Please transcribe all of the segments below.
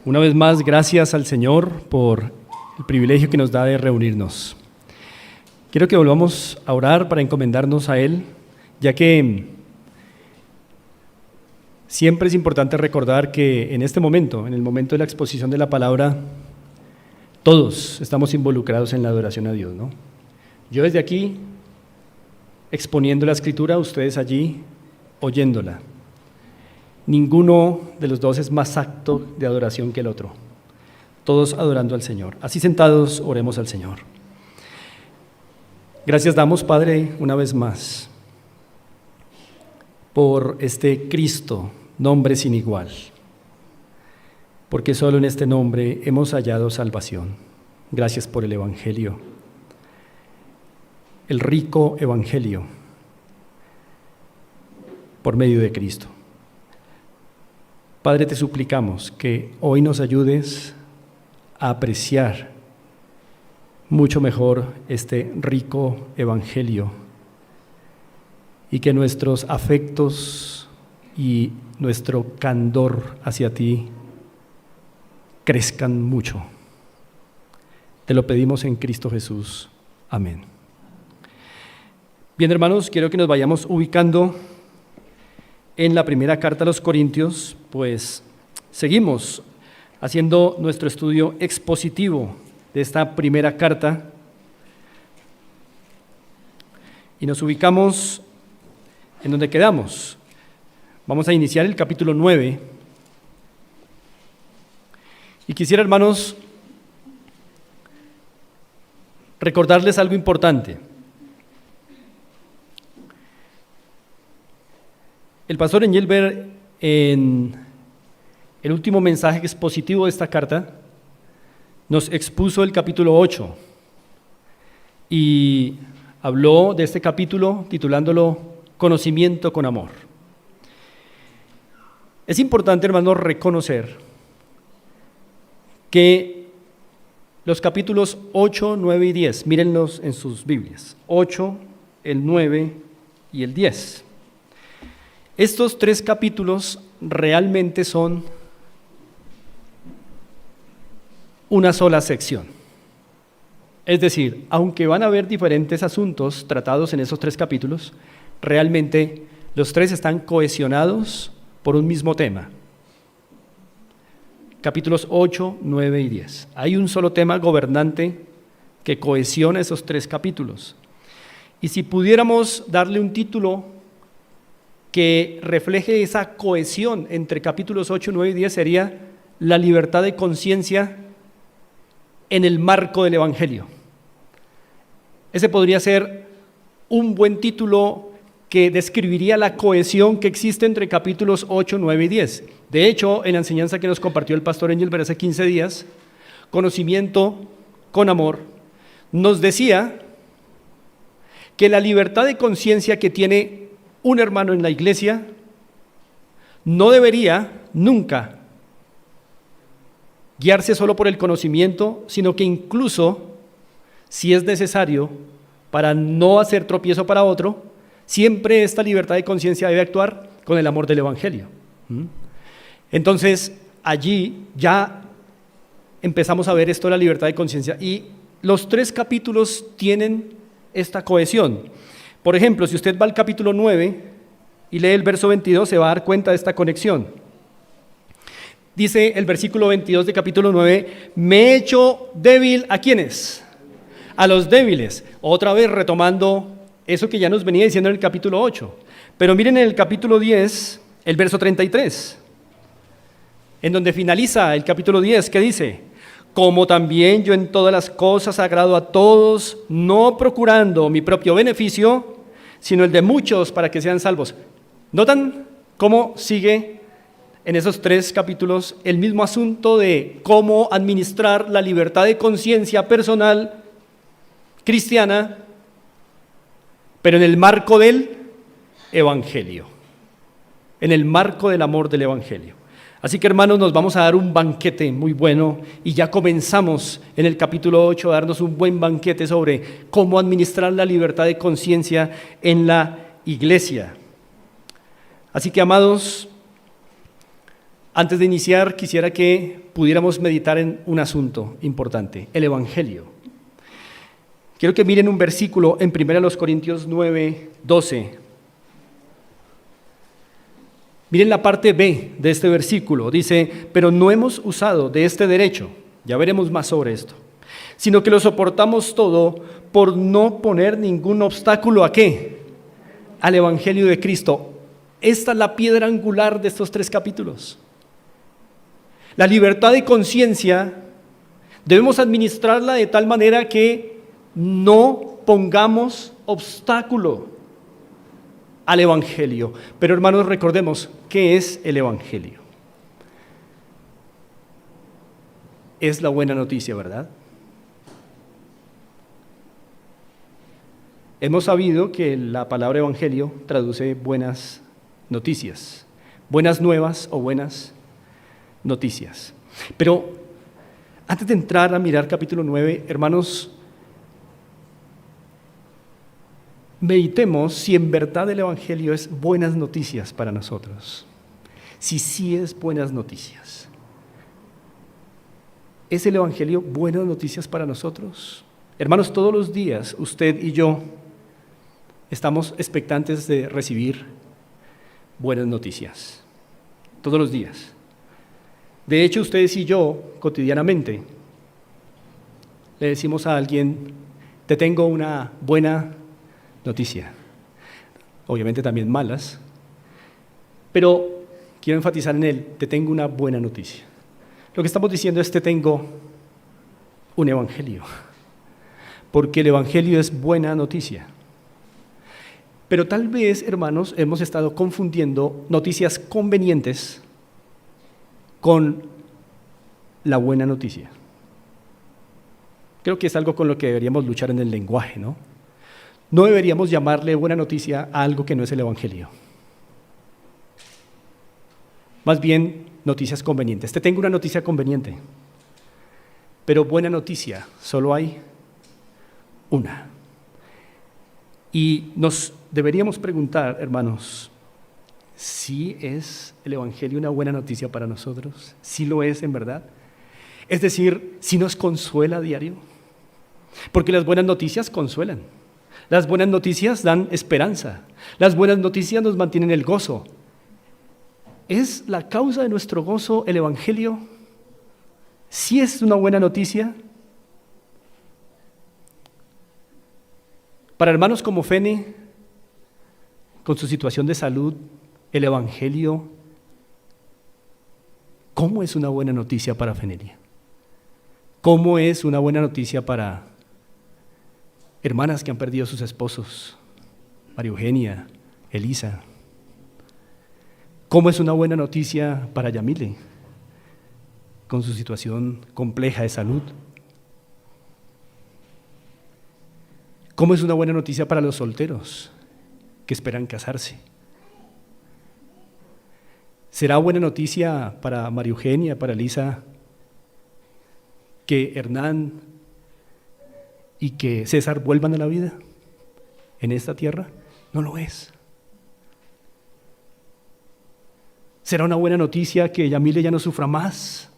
Una vez más, gracias al Señor por el privilegio que nos da de reunirnos. Quiero que volvamos a orar para encomendarnos a Él, ya que siempre es importante recordar que en este momento, en el momento de la exposición de la palabra, todos estamos involucrados en la adoración a Dios, ¿no? Yo desde aquí, exponiendo la Escritura, ustedes allí, oyéndola. Ninguno de los dos es más acto de adoración que el otro. Todos adorando al Señor. Así sentados, oremos al Señor. Gracias damos, Padre, una vez más, por este Cristo, nombre sin igual, porque solo en este nombre hemos hallado salvación. Gracias por el Evangelio, el rico Evangelio, por medio de Cristo. Padre, te suplicamos que hoy nos ayudes a apreciar mucho mejor este rico Evangelio y que nuestros afectos y nuestro candor hacia ti crezcan mucho. Te lo pedimos en Cristo Jesús. Amén. Bien, hermanos, quiero que nos vayamos ubicando en la primera carta a los Corintios, pues seguimos haciendo nuestro estudio expositivo de esta primera carta y nos ubicamos en donde quedamos. Vamos a iniciar el capítulo 9 y quisiera, hermanos, recordarles algo importante. El pastor Engelbert, en el último mensaje expositivo de esta carta, nos expuso el capítulo 8 y habló de este capítulo titulándolo Conocimiento con amor. Es importante, hermanos, reconocer que los capítulos 8, 9 y 10, mírenlos en sus Biblias, 8, el 9 y el 10. Estos tres capítulos realmente son una sola sección. Es decir, aunque van a haber diferentes asuntos tratados en esos tres capítulos, realmente los tres están cohesionados por un mismo tema. Capítulos 8, 9 y 10. Hay un solo tema gobernante que cohesiona esos tres capítulos. Y si pudiéramos darle un título que refleje esa cohesión entre capítulos 8, 9 y 10, sería la libertad de conciencia en el marco del Evangelio. Ese podría ser un buen título que describiría la cohesión que existe entre capítulos 8, 9 y 10. De hecho, en la enseñanza que nos compartió el pastor Engelbert hace 15 días, Conocimiento con amor, nos decía que la libertad de conciencia que tiene un hermano en la iglesia no debería nunca guiarse solo por el conocimiento, sino que incluso, si es necesario, para no hacer tropiezo para otro, siempre esta libertad de conciencia debe actuar con el amor del Evangelio. Entonces, allí ya empezamos a ver esto de la libertad de conciencia y los tres capítulos tienen esta cohesión. Por ejemplo, si usted va al capítulo 9 y lee el verso 22, se va a dar cuenta de esta conexión. Dice el versículo 22 de capítulo 9, me he hecho débil, ¿a quiénes? A los débiles. Otra vez retomando eso que ya nos venía diciendo en el capítulo 8. Pero miren en el capítulo 10, el verso 33, en donde finaliza el capítulo 10, ¿qué dice? Como también yo en todas las cosas agrado a todos, no procurando mi propio beneficio, sino el de muchos para que sean salvos. ¿Notan cómo sigue en esos tres capítulos el mismo asunto de cómo administrar la libertad de conciencia personal cristiana, pero en el marco del Evangelio, en el marco del amor del Evangelio? Así que, hermanos, nos vamos a dar un banquete muy bueno y ya comenzamos en el capítulo 8 a darnos un buen banquete sobre cómo administrar la libertad de conciencia en la iglesia. Así que, amados, Antes de iniciar, quisiera que pudiéramos meditar en un asunto importante, el Evangelio. Quiero que miren un versículo en 1 Corintios 9, 12. Miren la parte B de este versículo. Dice, pero no hemos usado de este derecho, ya veremos más sobre esto, sino que lo soportamos todo por no poner ningún obstáculo ¿a qué? Al Evangelio de Cristo. Esta es la piedra angular de estos 3 capítulos. La libertad de conciencia debemos administrarla de tal manera que no pongamos obstáculo al Evangelio. Pero hermanos, recordemos, ¿qué es el Evangelio? Es la buena noticia, ¿verdad? Hemos sabido que la palabra Evangelio traduce buenas noticias, buenas nuevas o buenas noticias. Pero antes de entrar a mirar capítulo 9, hermanos, meditemos si en verdad el Evangelio es buenas noticias para nosotros. Si sí es buenas noticias. ¿Es el Evangelio buenas noticias para nosotros? Hermanos, todos los días usted y yo estamos expectantes de recibir buenas noticias. Todos los días. De hecho, ustedes y yo, cotidianamente, le decimos a alguien, te tengo una buena noticia. Obviamente también malas, pero quiero enfatizar en él, te tengo una buena noticia. Lo que estamos diciendo es, te tengo un evangelio, porque el evangelio es buena noticia. Pero tal vez, hermanos, hemos estado confundiendo noticias convenientes con la buena noticia. Creo que es algo con lo que deberíamos luchar en el lenguaje, ¿no? No deberíamos llamarle buena noticia a algo que no es el evangelio. Más bien, noticias convenientes. Te tengo una noticia conveniente, pero buena noticia, solo hay una. Y nos deberíamos preguntar, hermanos, ¿sí es el evangelio una buena noticia para nosotros? ¿Sí lo es en verdad? Es decir, ¿sí nos consuela a diario? Porque las buenas noticias consuelan. Las buenas noticias dan esperanza. Las buenas noticias nos mantienen el gozo. ¿Es la causa de nuestro gozo el evangelio? ¿Sí es una buena noticia? Para hermanos como Fene, con su situación de salud, el evangelio, ¿cómo es una buena noticia para Fenelia? ¿Cómo es una buena noticia para hermanas que han perdido a sus esposos? María Eugenia, Elisa. ¿Cómo es una buena noticia para Yamile, con su situación compleja de salud? ¿Cómo es una buena noticia para los solteros que esperan casarse? ¿Será buena noticia para María Eugenia, para Elisa, que Hernán y que César vuelvan a la vida en esta tierra? No lo es. ¿Será una buena noticia que Yamile ya no sufra más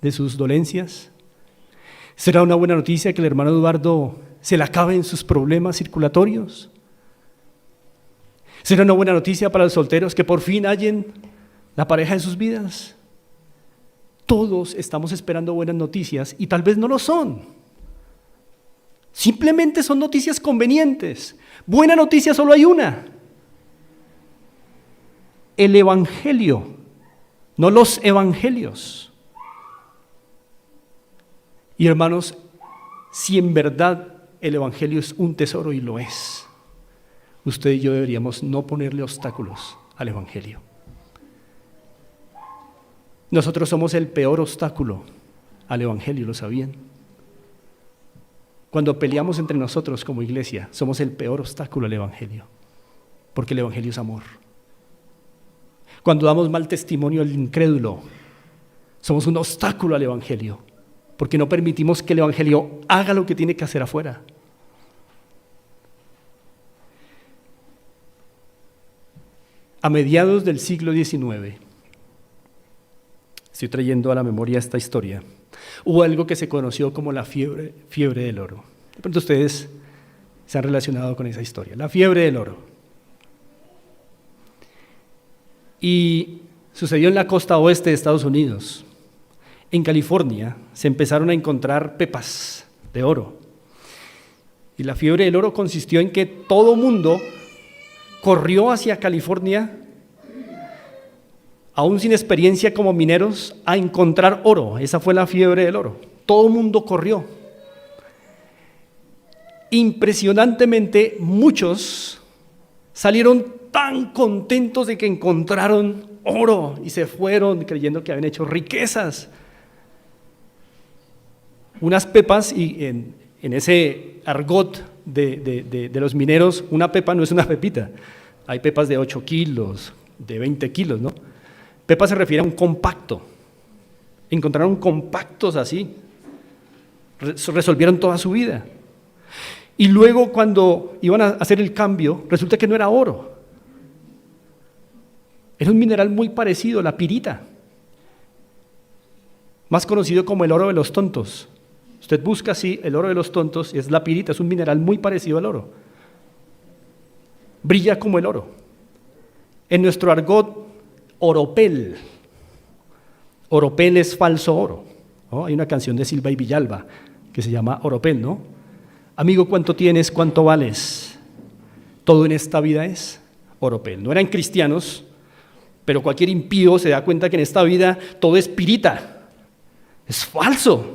de sus dolencias? ¿Será una buena noticia que el hermano Eduardo se le acaben sus problemas circulatorios? ¿Será una buena noticia para los solteros que por fin hallen la pareja de sus vidas? Todos estamos esperando buenas noticias y tal vez no lo son. Simplemente son noticias convenientes. Buena noticia solo hay una: el evangelio, no los evangelios. Y hermanos, si en verdad el evangelio es un tesoro, y lo es, usted y yo deberíamos no ponerle obstáculos al evangelio. Nosotros somos el peor obstáculo al evangelio, ¿lo sabían? Cuando peleamos entre nosotros como iglesia, somos el peor obstáculo al evangelio, porque el evangelio es amor. Cuando damos mal testimonio al incrédulo, somos un obstáculo al evangelio, porque no permitimos que el evangelio haga lo que tiene que hacer afuera. A mediados del siglo XIX, Estoy trayendo a la memoria esta historia. Hubo algo que se conoció como la fiebre del oro. De pronto ustedes se han relacionado con esa historia, la fiebre del oro. Y sucedió en la costa oeste de Estados Unidos. En California se empezaron a encontrar pepas de oro. Y la fiebre del oro consistió en que todo mundo corrió hacia California, aún sin experiencia como mineros, a encontrar oro. Esa fue la fiebre del oro. Todo el mundo corrió. Impresionantemente, muchos salieron tan contentos de que encontraron oro y se fueron creyendo que habían hecho riquezas. Unas pepas, y en ese argot de los mineros, una pepa no es una pepita. Hay pepas de 8 kilos, de 20 kilos, ¿no? Pepa se refiere a un compacto. Encontraron compactos así. Resolvieron toda su vida. Y luego cuando iban a hacer el cambio, resulta que no era oro. Era un mineral muy parecido, la pirita. Más conocido como el oro de los tontos. Usted busca así el oro de los tontos y es la pirita, es un mineral muy parecido al oro. Brilla como el oro. En nuestro argot, oropel. Oropel es falso oro, ¿no? Hay una canción de Silva y Villalba que se llama Oropel, ¿no? Amigo, ¿cuánto tienes? ¿Cuánto vales? Todo en esta vida es oropel. No eran cristianos, pero cualquier impío se da cuenta que en esta vida todo es pirita. Es falso.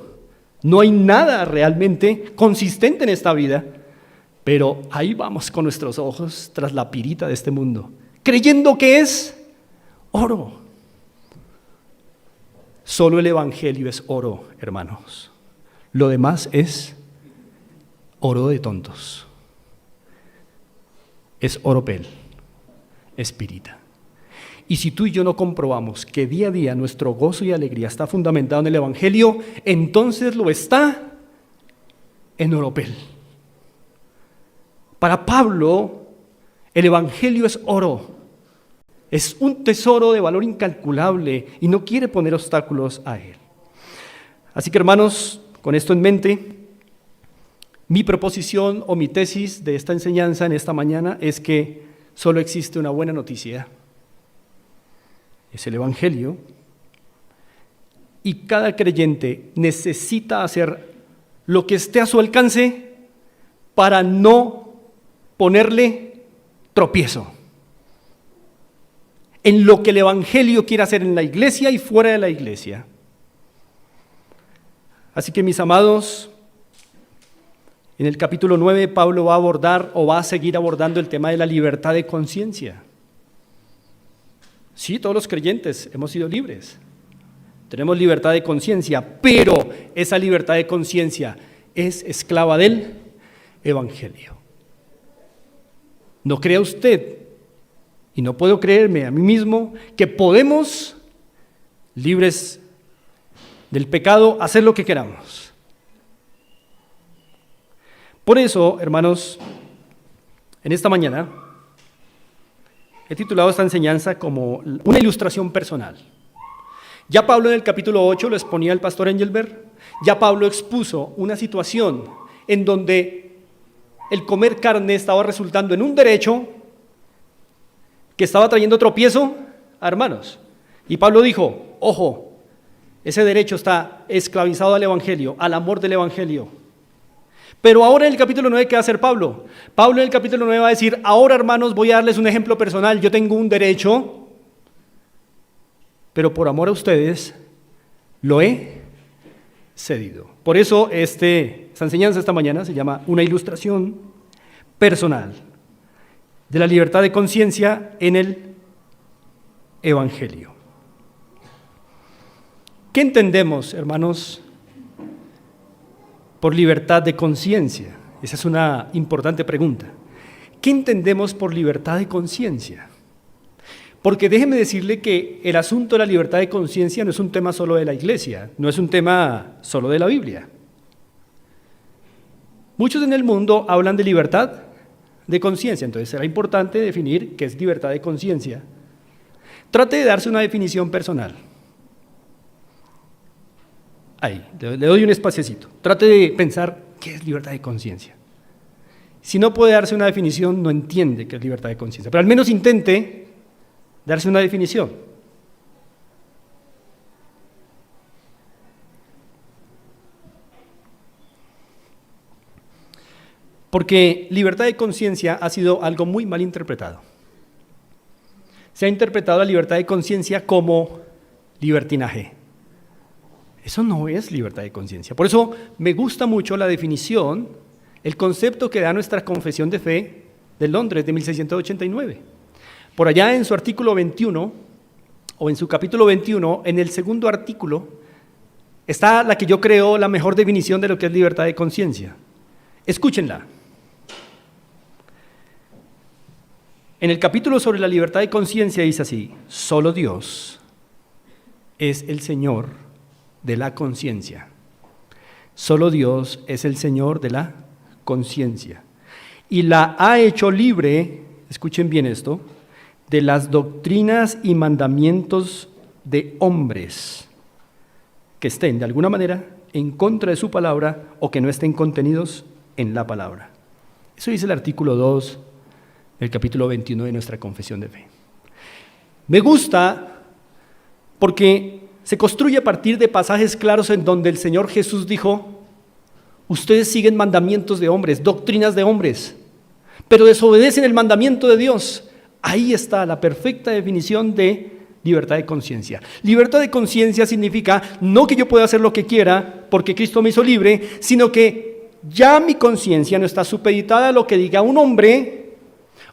No hay nada realmente consistente en esta vida, pero ahí vamos con nuestros ojos tras la pirita de este mundo, creyendo que es oro. Solo el Evangelio es oro, hermanos. Lo demás es oro de tontos. Es oropel, es pirita. Y si tú y yo no comprobamos que día a día nuestro gozo y alegría está fundamentado en el Evangelio, entonces lo está en oropel. Para Pablo, el Evangelio es oro. Es un tesoro de valor incalculable y no quiere poner obstáculos a él. Así que, hermanos, con esto en mente, mi proposición o mi tesis de esta enseñanza en esta mañana es que solo existe una buena noticia. Es el Evangelio, y cada creyente necesita hacer lo que esté a su alcance para no ponerle tropiezo en lo que el Evangelio quiere hacer en la iglesia y fuera de la iglesia. Así que, mis amados, en el capítulo 9 Pablo va a abordar o va a seguir abordando el tema de la libertad de conciencia. Sí, todos los creyentes hemos sido libres, tenemos libertad de conciencia, pero esa libertad de conciencia es esclava del Evangelio. No crea usted, y no puedo creerme a mí mismo, que podemos, libres del pecado, hacer lo que queramos. Por eso, hermanos, en esta mañana he titulado esta enseñanza como una ilustración personal. Ya Pablo en el capítulo 8 lo exponía el pastor Engelberg. Ya Pablo expuso una situación en donde el comer carne estaba resultando en un derecho que estaba trayendo tropiezo a hermanos. Y Pablo dijo, ojo, ese derecho está esclavizado al Evangelio, al amor del Evangelio. Pero ahora en el capítulo 9, ¿qué va a hacer Pablo? Pablo en el capítulo 9 va a decir, ahora, hermanos, voy a darles un ejemplo personal. Yo tengo un derecho, pero por amor a ustedes lo he cedido. Por eso esta enseñanza esta mañana se llama una ilustración personal de la libertad de conciencia en el Evangelio. ¿Qué entendemos, hermanos, por libertad de conciencia? Esa es una importante pregunta. ¿Qué entendemos por libertad de conciencia? Porque déjeme decirle que el asunto de la libertad de conciencia no es un tema solo de la iglesia, no es un tema solo de la Biblia. Muchos en el mundo hablan de libertad de conciencia, entonces será importante definir qué es libertad de conciencia. Trate de darse una definición personal. Ahí, le doy un espaciecito. Trate de pensar qué es libertad de conciencia. Si no puede darse una definición, no entiende qué es libertad de conciencia, pero al menos intente darse una definición. Porque libertad de conciencia ha sido algo muy mal interpretado. Se ha interpretado la libertad de conciencia como libertinaje. Eso no es libertad de conciencia. Por eso me gusta mucho la definición, el concepto que da nuestra Confesión de Fe de Londres de 1689. Por allá en su artículo 21, o en su capítulo 21, en el segundo artículo, está la que yo creo la mejor definición de lo que es libertad de conciencia. Escúchenla. En el capítulo sobre la libertad de conciencia dice así: solo Dios es el Señor de la conciencia. Solo Dios es el Señor de la conciencia. Y la ha hecho libre, escuchen bien esto, de las doctrinas y mandamientos de hombres que estén de alguna manera en contra de su palabra o que no estén contenidos en la palabra. Eso dice el artículo 2 del capítulo 21 de nuestra Confesión de Fe. Me gusta porque se construye a partir de pasajes claros en donde el Señor Jesús dijo: ustedes siguen mandamientos de hombres, doctrinas de hombres, pero desobedecen el mandamiento de Dios. Ahí está la perfecta definición de libertad de conciencia. Libertad de conciencia significa no que yo pueda hacer lo que quiera porque Cristo me hizo libre, sino que ya mi conciencia no está supeditada a lo que diga un hombre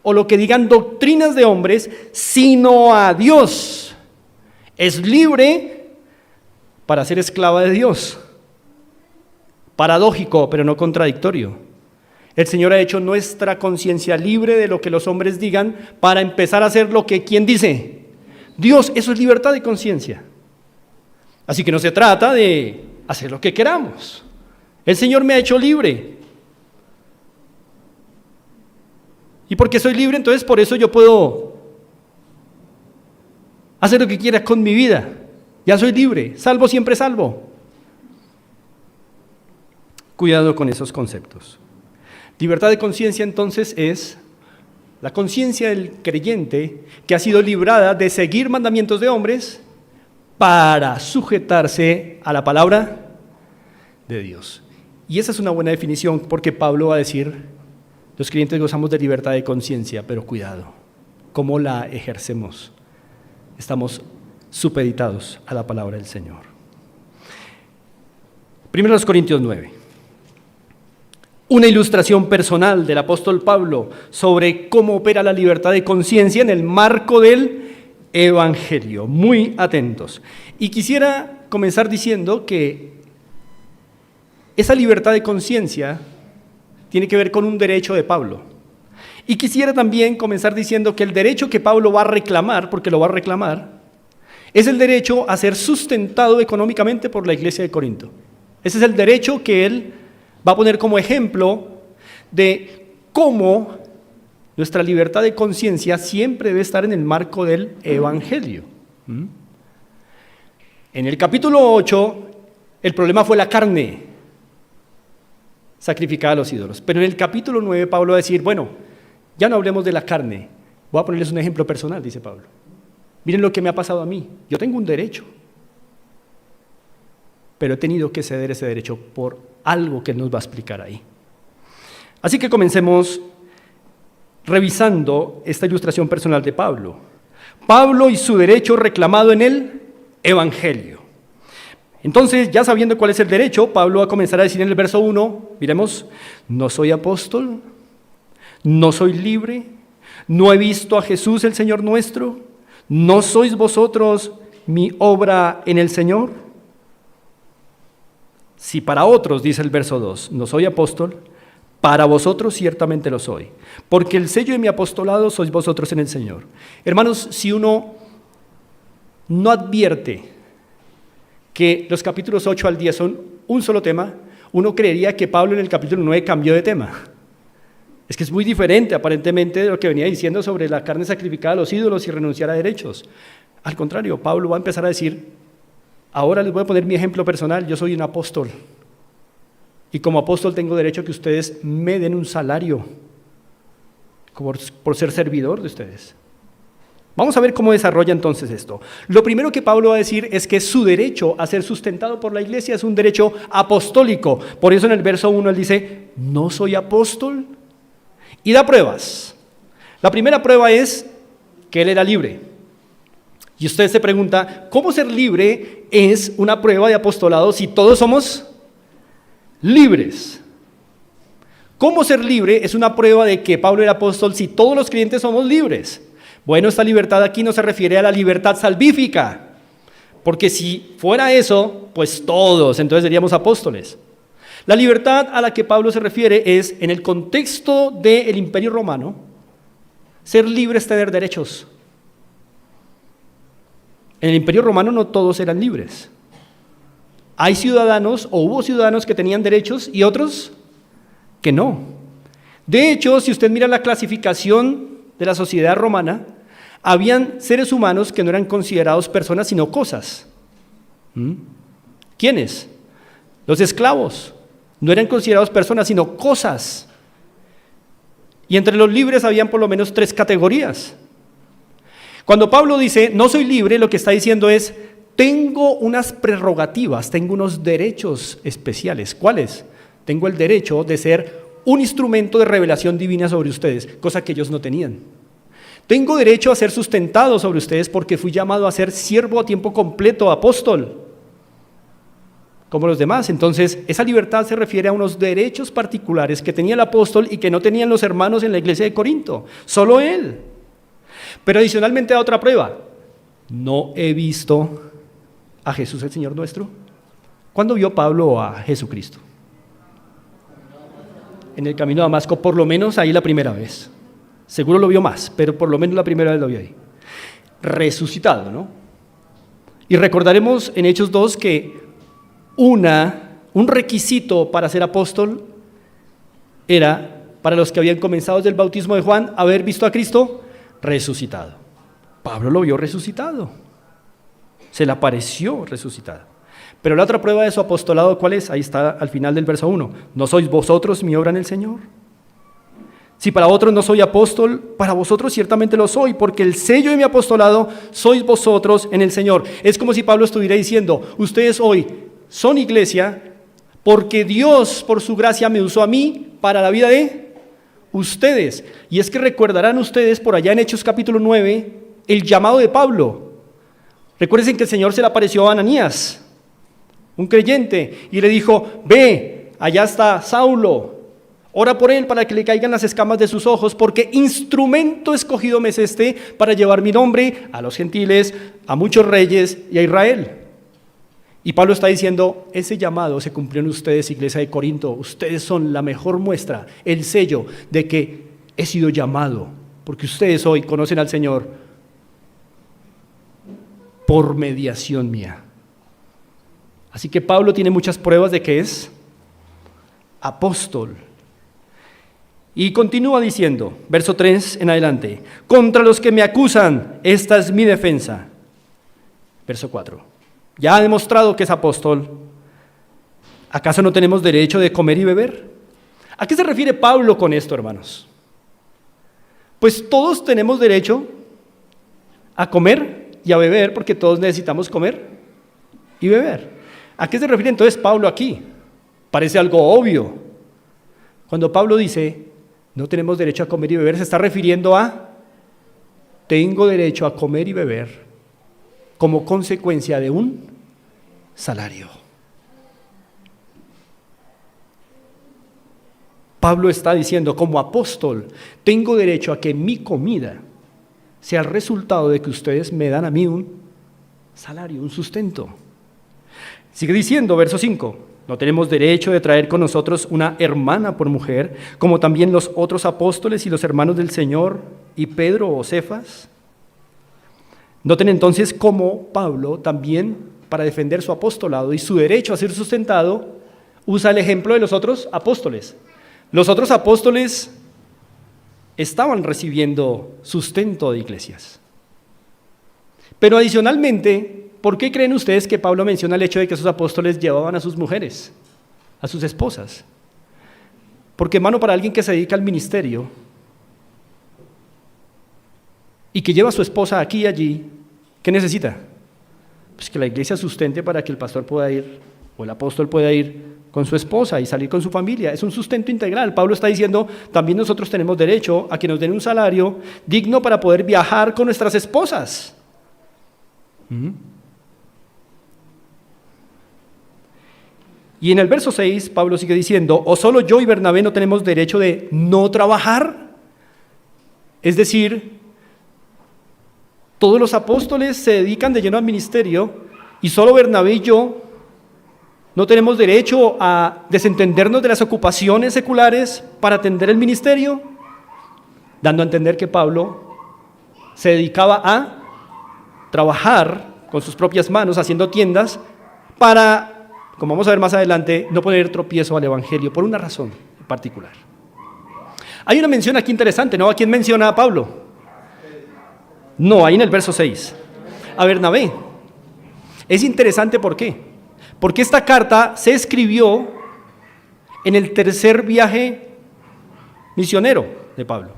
o lo que digan doctrinas de hombres, sino a Dios. Es libre para ser esclava de Dios. Paradójico, pero no contradictorio. El Señor ha hecho nuestra conciencia libre de lo que los hombres digan para empezar a hacer lo que ¿quién dice? Dios. Eso es libertad de conciencia. Así que no se trata de hacer lo que queramos. El Señor me ha hecho libre. Y porque soy libre, entonces por eso yo puedo hacer lo que quiera con mi vida. Ya soy libre, salvo siempre salvo. Cuidado con esos conceptos. Libertad de conciencia entonces es la conciencia del creyente que ha sido librada de seguir mandamientos de hombres para sujetarse a la palabra de Dios. Y esa es una buena definición porque Pablo va a decir: los creyentes gozamos de libertad de conciencia, pero cuidado, ¿cómo la ejercemos? Estamos supeditados a la palabra del Señor. 1 Corintios 9. Una ilustración personal del apóstol Pablo sobre cómo opera la libertad de conciencia en el marco del Evangelio. Muy atentos. Y quisiera comenzar diciendo que esa libertad de conciencia tiene que ver con un derecho de Pablo. Y quisiera también comenzar diciendo que el derecho que Pablo va a reclamar, porque lo va a reclamar, es el derecho a ser sustentado económicamente por la iglesia de Corinto. Ese es el derecho que él va a poner como ejemplo de cómo nuestra libertad de conciencia siempre debe estar en el marco del Evangelio. En el capítulo 8, el problema fue la carne sacrificada a los ídolos. Pero en el capítulo 9, Pablo va a decir: bueno, ya no hablemos de la carne. Voy a ponerles un ejemplo personal, dice Pablo. Miren lo que me ha pasado a mí. Yo tengo un derecho, pero he tenido que ceder ese derecho por algo que él nos va a explicar ahí. Así que comencemos revisando esta ilustración personal de Pablo. Pablo y su derecho reclamado en el Evangelio. Entonces, ya sabiendo cuál es el derecho, Pablo va a comenzar a decir en el verso 1, miremos: no soy apóstol, no soy libre, no he visto a Jesús el Señor nuestro, ¿no sois vosotros mi obra en el Señor? Si para otros, dice el verso 2, no soy apóstol, para vosotros ciertamente lo soy, porque el sello de mi apostolado sois vosotros en el Señor. Hermanos, si uno no advierte que los capítulos 8 al 10 son un solo tema, uno creería que Pablo en el capítulo 9 cambió de tema. Es que es muy diferente aparentemente de lo que venía diciendo sobre la carne sacrificada a los ídolos y renunciar a derechos. Al contrario, Pablo va a empezar a decir Ahora les voy a poner mi ejemplo personal. Yo soy un apóstol. Y como apóstol tengo derecho a que ustedes me den un salario por ser servidor de ustedes. Vamos a ver cómo desarrolla entonces esto. Lo primero que Pablo va a decir es que su derecho a ser sustentado por la iglesia es un derecho apostólico. Por eso en el verso 1 él dice, no soy apóstol. Y da pruebas. La primera prueba es que él era libre. Y usted se pregunta, ¿cómo ser libre es una prueba de apostolado si todos somos libres? ¿Cómo ser libre es una prueba de que Pablo era apóstol si todos los creyentes somos libres? Bueno, esta libertad aquí no se refiere a la libertad salvífica, porque si fuera eso, pues todos, entonces seríamos apóstoles. La libertad a la que Pablo se refiere es, en el contexto del Imperio Romano, ser libre es tener derechos. En el Imperio Romano no todos eran libres. Hay ciudadanos o hubo ciudadanos que tenían derechos y otros que no. De hecho, si usted mira la clasificación de la sociedad romana, habían seres humanos que no eran considerados personas sino cosas. ¿Quiénes? Los esclavos. No eran considerados personas sino cosas. Y entre los libres habían por lo menos 3 categorías. Cuando Pablo dice, no soy libre, lo que está diciendo es, tengo unas prerrogativas, tengo unos derechos especiales. ¿Cuáles? Tengo el derecho de ser un instrumento de revelación divina sobre ustedes, cosa que ellos no tenían. Tengo derecho a ser sustentado sobre ustedes porque fui llamado a ser siervo a tiempo completo, apóstol, como los demás. Entonces, esa libertad se refiere a unos derechos particulares que tenía el apóstol y que no tenían los hermanos en la iglesia de Corinto, solo él. Pero adicionalmente da otra prueba. No he visto a Jesús el Señor nuestro. ¿Cuándo vio Pablo a Jesucristo? En el camino a Damasco, por lo menos ahí la primera vez. Seguro lo vio más, pero por lo menos la primera vez lo vio ahí. Resucitado, ¿no? Y recordaremos en Hechos 2 que un requisito para ser apóstol era, para los que habían comenzado desde el bautismo de Juan, haber visto a Cristo resucitado. Pablo lo vio resucitado. Se le apareció resucitado. Pero la otra prueba de su apostolado, ¿cuál es? Ahí está al final del verso 1. ¿No sois vosotros mi obra en el Señor? Si para otros no soy apóstol, para vosotros ciertamente lo soy, porque el sello de mi apostolado sois vosotros en el Señor. Es como si Pablo estuviera diciendo, ustedes hoy son iglesia, porque Dios por su gracia me usó a mí para la vida de ustedes. Y es que recordarán ustedes por allá en Hechos capítulo 9, el llamado de Pablo. Recuerden que el Señor se le apareció a Ananías, un creyente, y le dijo, ve, allá está Saulo, ora por él para que le caigan las escamas de sus ojos, porque instrumento escogido me es este para llevar mi nombre a los gentiles, a muchos reyes y a Israel. Y Pablo está diciendo, ese llamado se cumplió en ustedes, iglesia de Corinto. Ustedes son la mejor muestra, el sello de que he sido llamado, porque ustedes hoy conocen al Señor por mediación mía. Así que Pablo tiene muchas pruebas de que es apóstol. Y continúa diciendo, verso 3 en adelante, contra los que me acusan, esta es mi defensa. Verso 4, ya ha demostrado que es apóstol, ¿acaso no tenemos derecho de comer y beber? ¿A qué se refiere Pablo con esto, hermanos? Pues todos tenemos derecho a comer y a beber, porque todos necesitamos comer y beber. ¿A qué se refiere entonces Pablo aquí? Parece algo obvio. Cuando Pablo dice, no tenemos derecho a comer y beber, se está refiriendo a, tengo derecho a comer y beber como consecuencia de un salario. Pablo está diciendo, como apóstol, tengo derecho a que mi comida sea el resultado de que ustedes me dan a mí un salario, un sustento. Sigue diciendo, verso 5, no tenemos derecho de traer con nosotros una hermana por mujer, como también los otros apóstoles y los hermanos del Señor, y Pedro o Cefas. Noten entonces cómo Pablo también, para defender su apostolado y su derecho a ser sustentado, usa el ejemplo de los otros apóstoles. Los otros apóstoles estaban recibiendo sustento de iglesias. Pero adicionalmente, ¿por qué creen ustedes que Pablo menciona el hecho de que sus apóstoles llevaban a sus mujeres, a sus esposas? Porque, hermano, para alguien que se dedica al ministerio y que lleva a su esposa aquí y allí, ¿qué necesita? Pues que la iglesia sustente para que el pastor pueda ir, o el apóstol pueda ir con su esposa y salir con su familia. Es un sustento integral. Pablo está diciendo, también nosotros tenemos derecho a que nos den un salario digno para poder viajar con nuestras esposas. Y en el verso 6, Pablo sigue diciendo, ¿o solo yo y Bernabé no tenemos derecho de no trabajar? Es decir, todos los apóstoles se dedican de lleno al ministerio y solo Bernabé y yo no tenemos derecho a desentendernos de las ocupaciones seculares para atender el ministerio, dando a entender que Pablo se dedicaba a trabajar con sus propias manos haciendo tiendas para, como vamos a ver más adelante, no poner tropiezo al evangelio por una razón en particular. Hay una mención aquí interesante, ¿no? ¿A quién menciona a Pablo? No, ahí en el verso 6. A Bernabé. Es interesante, ¿por qué? Porque esta carta se escribió en el tercer viaje misionero de Pablo.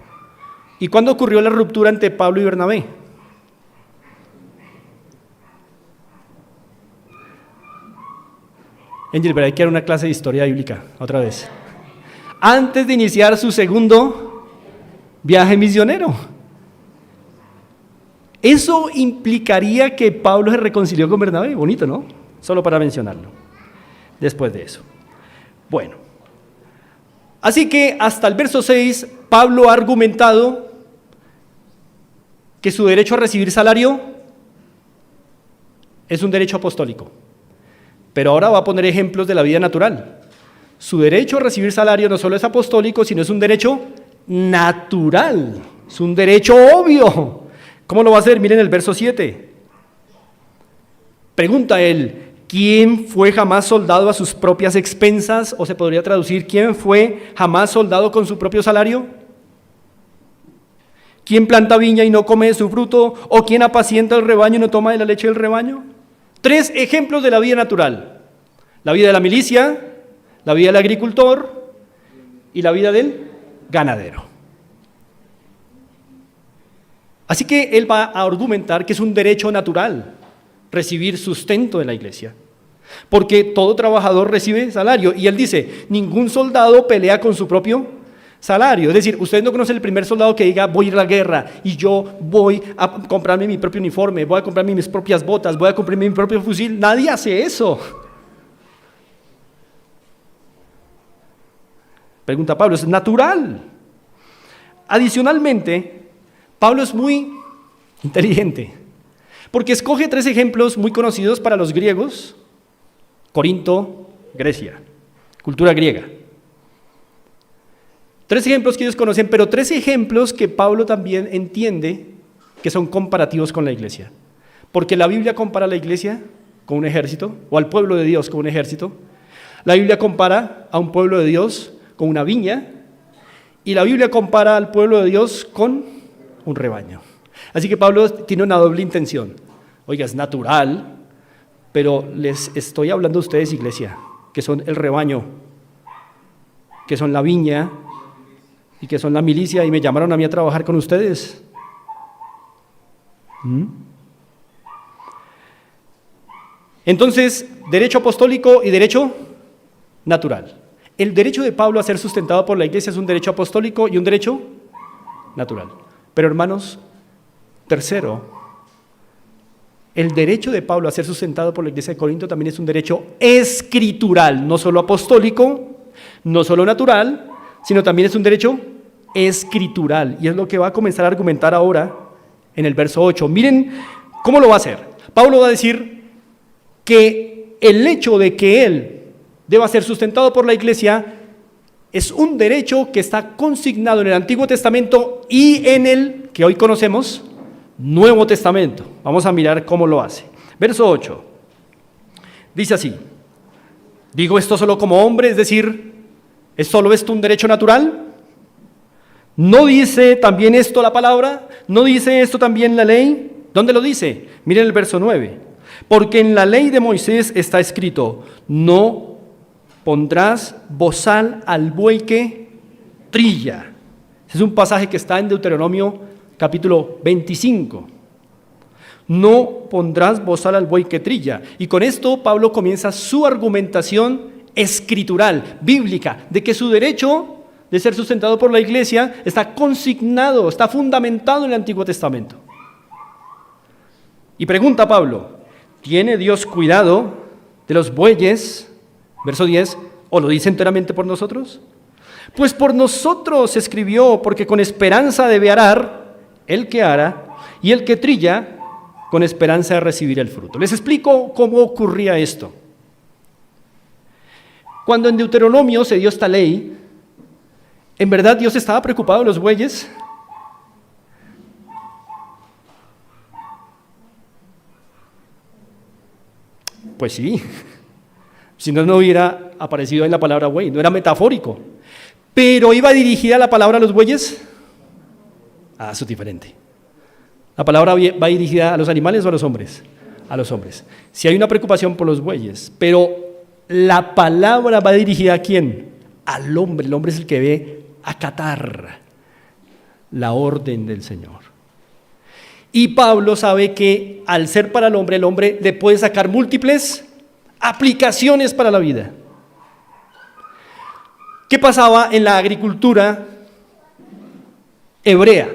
¿Y cuándo ocurrió la ruptura entre Pablo y Bernabé? Angel, pero hay que dar una clase de historia bíblica, otra vez. Antes de iniciar su segundo viaje misionero. Eso implicaría que Pablo se reconcilió con Bernabé. Bonito, ¿no? Solo para mencionarlo. Después de eso. Bueno. Así que hasta el verso 6, Pablo ha argumentado que su derecho a recibir salario es un derecho apostólico. Pero ahora va a poner ejemplos de la vida natural. Su derecho a recibir salario no solo es apostólico, sino es un derecho natural. Es un derecho obvio. ¿Cómo lo va a hacer? Miren el verso 7. Pregunta él, ¿quién fue jamás soldado a sus propias expensas? O se podría traducir, ¿quién fue jamás soldado con su propio salario? ¿Quién planta viña y no come de su fruto? ¿O quién apacienta el rebaño y no toma de la leche del rebaño? 3 ejemplos de la vida natural. La vida de la milicia, la vida del agricultor y la vida del ganadero. Así que él va a argumentar que es un derecho natural recibir sustento de la iglesia, porque todo trabajador recibe salario. Y él dice, ningún soldado pelea con su propio salario. Es decir, ustedes no conocen el primer soldado que diga, voy a ir a la guerra y yo voy a comprarme mi propio uniforme, voy a comprarme mis propias botas, voy a comprarme mi propio fusil. Nadie hace eso. Pregunta Pablo, es natural. Adicionalmente, Pablo es muy inteligente, porque escoge 3 ejemplos muy conocidos para los griegos: Corinto, Grecia, cultura griega. 3 ejemplos que ellos conocen, pero 3 ejemplos que Pablo también entiende que son comparativos con la iglesia. Porque la Biblia compara a la iglesia con un ejército, o al pueblo de Dios con un ejército. La Biblia compara a un pueblo de Dios con una viña, y la Biblia compara al pueblo de Dios con un rebaño. Así que Pablo tiene una doble intención. Oiga, es natural, pero les estoy hablando a ustedes, iglesia, que son el rebaño, que son la viña y que son la milicia, y me llamaron a mí a trabajar con ustedes. Entonces, derecho apostólico y derecho natural. El derecho de Pablo a ser sustentado por la iglesia es un derecho apostólico y un derecho natural. Pero hermanos, tercero, el derecho de Pablo a ser sustentado por la iglesia de Corinto también es un derecho escritural, no solo apostólico, no solo natural, sino también es un derecho escritural. Y es lo que va a comenzar a argumentar ahora en el verso 8. Miren cómo lo va a hacer. Pablo va a decir que el hecho de que él deba ser sustentado por la iglesia es un derecho que está consignado en el Antiguo Testamento y en el que hoy conocemos, Nuevo Testamento. Vamos a mirar cómo lo hace. Verso 8. Dice así: digo esto solo como hombre, es decir, ¿es solo esto un derecho natural? ¿No dice también esto la palabra? ¿No dice esto también la ley? ¿Dónde lo dice? Miren el verso 9. Porque en la ley de Moisés está escrito, no pondrás bozal al buey que trilla. Ese es un pasaje que está en Deuteronomio capítulo 25. No pondrás bozal al buey que trilla. Y con esto Pablo comienza su argumentación escritural, bíblica, de que su derecho de ser sustentado por la iglesia está consignado, está fundamentado en el Antiguo Testamento. Y pregunta Pablo, ¿tiene Dios cuidado de los bueyes? Verso 10, ¿o lo dice enteramente por nosotros? Pues por nosotros escribió, porque con esperanza debe arar el que ara, y el que trilla con esperanza de recibir el fruto. Les explico cómo ocurría esto. Cuando en Deuteronomio se dio esta ley, ¿en verdad Dios estaba preocupado de los bueyes? Pues sí, si no, no hubiera aparecido en la palabra buey, no era metafórico. Pero ¿iba dirigida la palabra a los bueyes? Ah, eso es diferente. ¿La palabra va dirigida a los animales o a los hombres? A los hombres. Si hay una preocupación por los bueyes, pero la palabra va dirigida ¿a quién? Al hombre. El hombre es el que debe acatar la orden del Señor. Y Pablo sabe que al ser para el hombre le puede sacar múltiples aplicaciones para la vida. ¿Qué pasaba en la agricultura hebrea?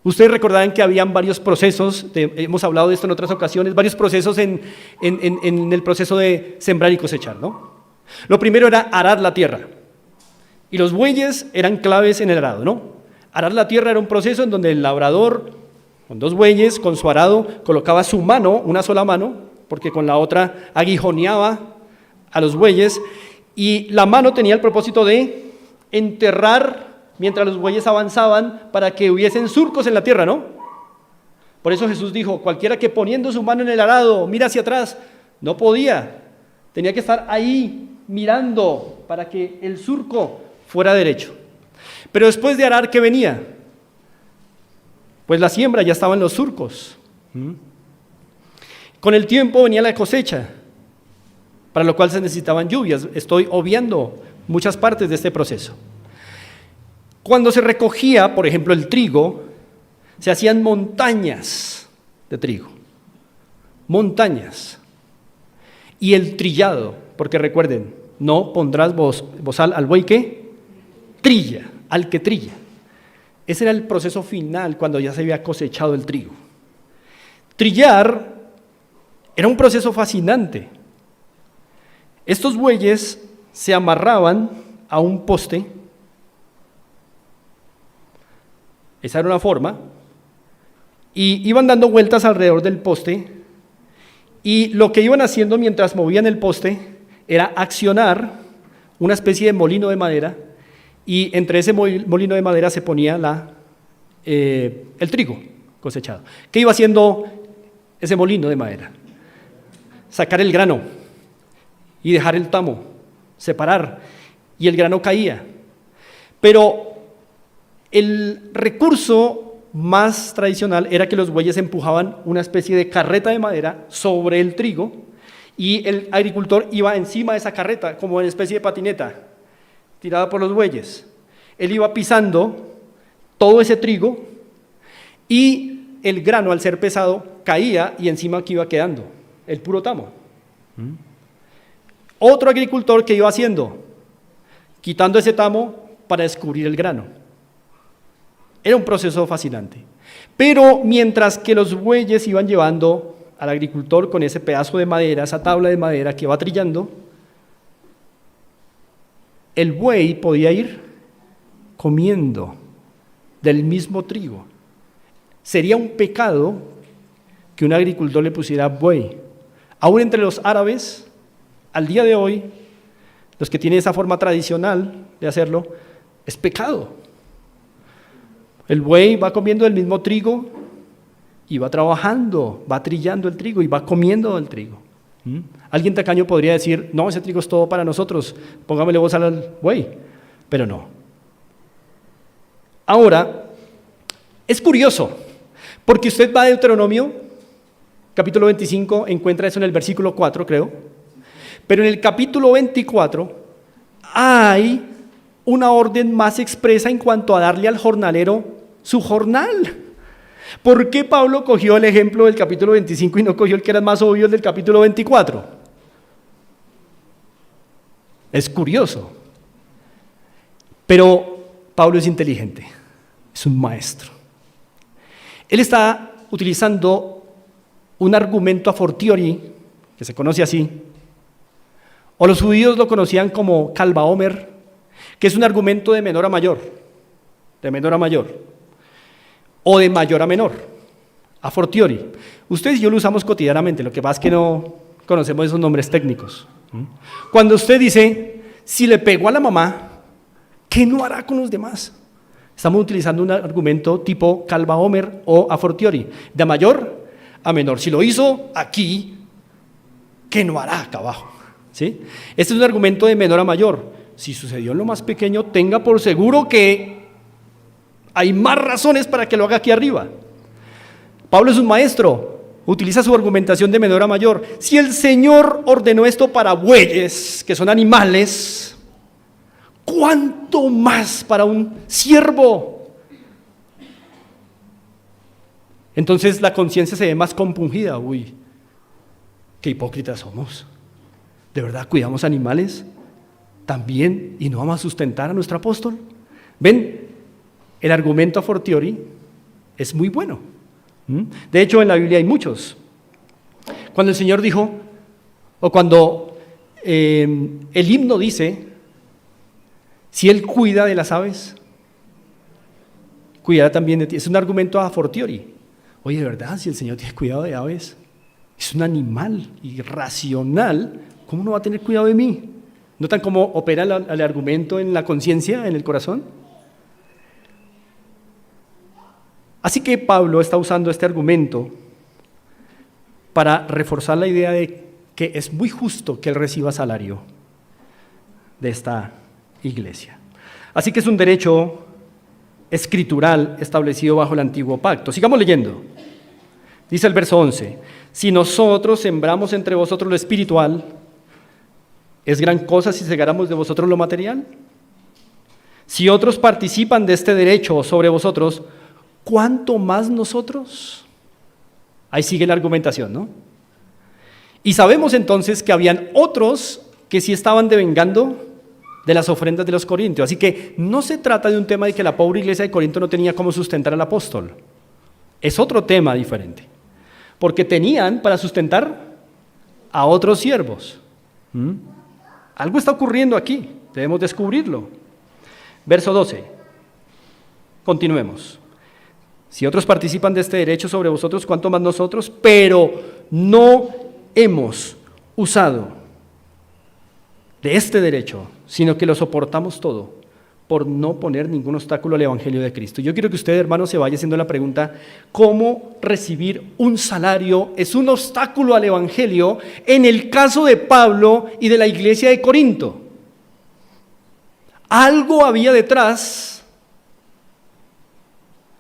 Ustedes recordarán que habían varios procesos, hemos hablado de esto en otras ocasiones, varios procesos en el proceso de sembrar y cosechar, ¿no? Lo primero era arar la tierra, y los bueyes eran claves en el arado, ¿no? Arar la tierra era un proceso en donde el labrador, con dos bueyes, con su arado, colocaba su mano, una sola mano, porque con la otra aguijoneaba a los bueyes, y la mano tenía el propósito de enterrar mientras los bueyes avanzaban para que hubiesen surcos en la tierra, ¿no? Por eso Jesús dijo, cualquiera que poniendo su mano en el arado mira hacia atrás, no podía, tenía que estar ahí mirando para que el surco fuera derecho. Pero después de arar, ¿qué venía? Pues la siembra, ya estaban los surcos. Con el tiempo venía la cosecha, para lo cual se necesitaban lluvias. Estoy obviando muchas partes de este proceso. Cuando se recogía, por ejemplo, el trigo, se hacían montañas de trigo, montañas. Y el trillado, porque recuerden, no pondrás bozal al buey que trilla, al que trilla. Ese era el proceso final cuando ya se había cosechado el trigo. Trillar era un proceso fascinante. Estos bueyes se amarraban a un poste. Esa era una forma, y iban dando vueltas alrededor del poste, y lo que iban haciendo mientras movían el poste era accionar una especie de molino de madera, y entre ese molino de madera se ponía el trigo cosechado. ¿Qué iba haciendo ese molino de madera? Sacar el grano y dejar el tamo, separar, y el grano caía. Pero el recurso más tradicional era que los bueyes empujaban una especie de carreta de madera sobre el trigo, y el agricultor iba encima de esa carreta como una especie de patineta tirada por los bueyes. Él iba pisando todo ese trigo, y el grano, al ser pesado, caía, y encima que iba quedando el puro tamo. Otro agricultor, que iba haciendo, quitando ese tamo para descubrir el grano. Era un proceso fascinante. Pero mientras que los bueyes iban llevando al agricultor con ese pedazo de madera, esa tabla de madera que va trillando, el buey podía ir comiendo del mismo trigo. Sería un pecado que un agricultor le pusiera buey. Aún entre los árabes, al día de hoy, los que tienen esa forma tradicional de hacerlo, es pecado. El buey va comiendo el mismo trigo y va trabajando, va trillando el trigo y va comiendo el trigo. Alguien tacaño podría decir, no, ese trigo es todo para nosotros, póngamele bozal al buey, pero no. Ahora, es curioso, porque usted va a Deuteronomio capítulo 25 encuentra eso en el versículo 4, creo. Pero en el capítulo 24 hay una orden más expresa en cuanto a darle al jornalero su jornal. ¿Por qué Pablo cogió el ejemplo del capítulo 25 y no cogió el que era más obvio, el del capítulo 24? Es curioso. Pero Pablo es inteligente, es un maestro. Él está utilizando un argumento a fortiori, que se conoce así, o los judíos lo conocían como Kal Vaomer, que es un argumento de menor a mayor, o de mayor a menor, a fortiori. Ustedes y yo lo usamos cotidianamente, lo que pasa es que no conocemos esos nombres técnicos. Cuando usted dice, si le pegó a la mamá, ¿qué no hará con los demás? Estamos utilizando un argumento tipo Kal Vaomer o a fortiori, de mayor a menor. Si lo hizo aquí, ¿qué no hará acá abajo? ¿Sí? Este es un argumento de menor a mayor. Si sucedió en lo más pequeño, tenga por seguro que hay más razones para que lo haga aquí arriba. Pablo es un maestro, utiliza su argumentación de menor a mayor. Si el Señor ordenó esto para bueyes, que son animales, ¿cuánto más para un siervo? Entonces la conciencia se ve más compungida. Uy, qué hipócritas somos. ¿De verdad cuidamos animales también y no vamos a sustentar a nuestro apóstol? ¿Ven? El argumento a fortiori es muy bueno. De hecho, en la Biblia hay muchos. Cuando el Señor dijo, o cuando el himno dice, si Él cuida de las aves, cuidará también de ti. Es un argumento a fortiori. Oye, de verdad, si el Señor tiene cuidado de aves, es un animal irracional, ¿cómo no va a tener cuidado de mí? ¿Notan cómo opera el argumento en la conciencia, en el corazón? Así que Pablo está usando este argumento para reforzar la idea de que es muy justo que él reciba salario de esta iglesia. Así que es un derecho escritural establecido bajo el antiguo pacto. Sigamos leyendo. Dice el verso 11, si nosotros sembramos entre vosotros lo espiritual, ¿es gran cosa si segáramos de vosotros lo material? Si otros participan de este derecho sobre vosotros, ¿cuánto más nosotros? Ahí sigue la argumentación, ¿no? Y sabemos entonces que habían otros que sí estaban devengando de las ofrendas de los corintios. Así que no se trata de un tema de que la pobre iglesia de Corinto no tenía cómo sustentar al apóstol. Es otro tema diferente. Porque tenían para sustentar a otros siervos. Algo está ocurriendo aquí, debemos descubrirlo. Verso 12. Continuemos. Si otros participan de este derecho sobre vosotros, ¿cuánto más nosotros? Pero no hemos usado de este derecho, sino que lo soportamos todo por no poner ningún obstáculo al Evangelio de Cristo. Yo quiero que usted, hermano, se vaya haciendo la pregunta, ¿cómo recibir un salario es un obstáculo al Evangelio en el caso de Pablo y de la iglesia de Corinto? Algo había detrás,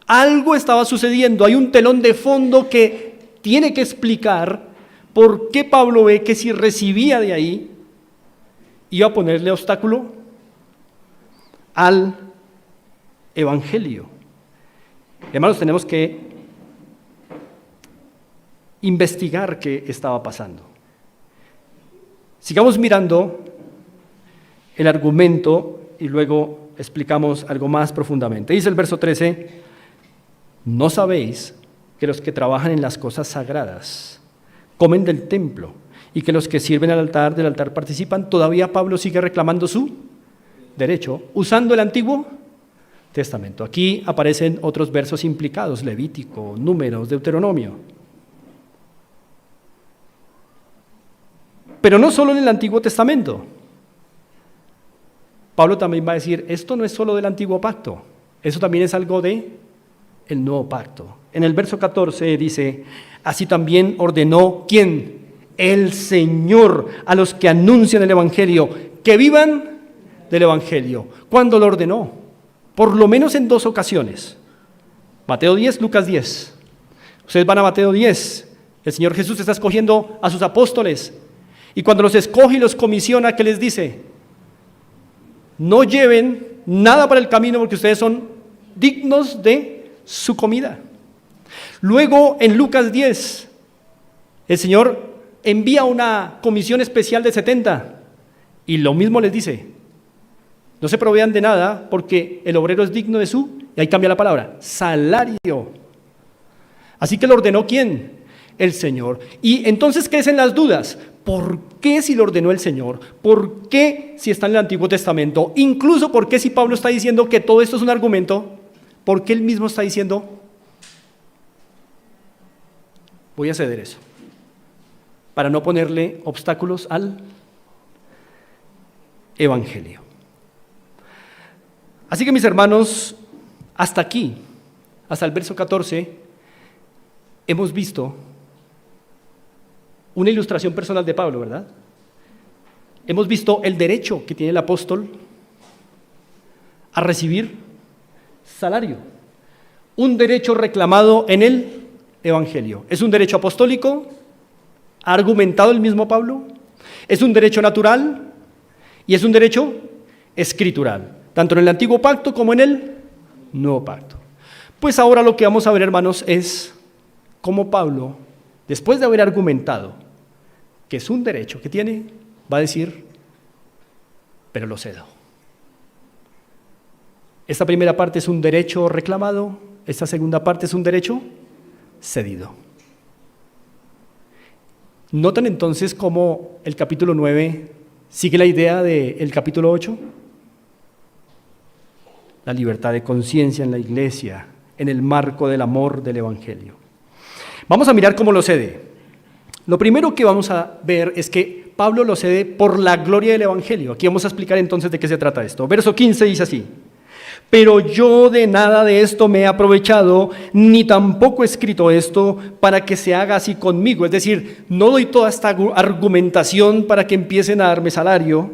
algo estaba sucediendo, hay un telón de fondo que tiene que explicar por qué Pablo ve que si recibía de ahí, iba a ponerle obstáculo al Evangelio. Hermanos, tenemos que investigar qué estaba pasando. Sigamos mirando el argumento y luego explicamos algo más profundamente. Dice el verso 13, ¿no sabéis que los que trabajan en las cosas sagradas comen del templo y que los que sirven del altar participan? Todavía Pablo sigue reclamando su derecho, usando el Antiguo Testamento. Aquí aparecen otros versos implicados, Levítico, Números, Deuteronomio. Pero no solo en el Antiguo Testamento. Pablo también va a decir, esto no es solo del Antiguo Pacto, eso también es algo de el Nuevo Pacto. En el verso 14 dice, así también ordenó, ¿quién? El Señor a los que anuncian el Evangelio, que vivan del Evangelio. ¿Cuándo lo ordenó? Por lo menos en dos ocasiones. Mateo 10, Lucas 10. Ustedes van a Mateo 10 El Señor Jesús está escogiendo a sus apóstoles. Y cuando los escoge y los comisiona, ¿qué les dice? No lleven nada para el camino porque ustedes son dignos de su comida. Luego, en Lucas 10, el Señor envía una comisión especial de 70 y lo mismo les dice: no se provean de nada porque el obrero es digno de su, y ahí cambia la palabra, salario. Así que lo ordenó ¿quién? El Señor. Y entonces crecen las dudas. ¿Por qué si lo ordenó el Señor? ¿Por qué si está en el Antiguo Testamento? Incluso ¿por qué si Pablo está diciendo que todo esto es un argumento? ¿Por qué él mismo está diciendo voy a ceder eso? Para no ponerle obstáculos al Evangelio. Así que mis hermanos, hasta aquí, hasta el verso 14, hemos visto una ilustración personal de Pablo, ¿verdad? Hemos visto el derecho que tiene el apóstol a recibir salario, un derecho reclamado en el Evangelio. ¿Es un derecho apostólico? ¿Ha argumentado el mismo Pablo? ¿Es un derecho natural? Y es un derecho escritural, tanto en el Antiguo Pacto como en el Nuevo Pacto. Pues ahora lo que vamos a ver, hermanos, es cómo Pablo, después de haber argumentado que es un derecho que tiene, va a decir, pero lo cedo. Esta primera parte es un derecho reclamado, esta segunda parte es un derecho cedido. ¿Notan entonces cómo el capítulo 9 sigue la idea del capítulo 8? La libertad de conciencia en la iglesia, en el marco del amor del Evangelio. Vamos a mirar cómo lo cede. Lo primero que vamos a ver es que Pablo lo cede por la gloria del Evangelio. Aquí vamos a explicar entonces de qué se trata esto. Verso 15 dice así: pero yo de nada de esto me he aprovechado, ni tampoco he escrito esto para que se haga así conmigo. Es decir, no doy toda esta argumentación para que empiecen a darme salario,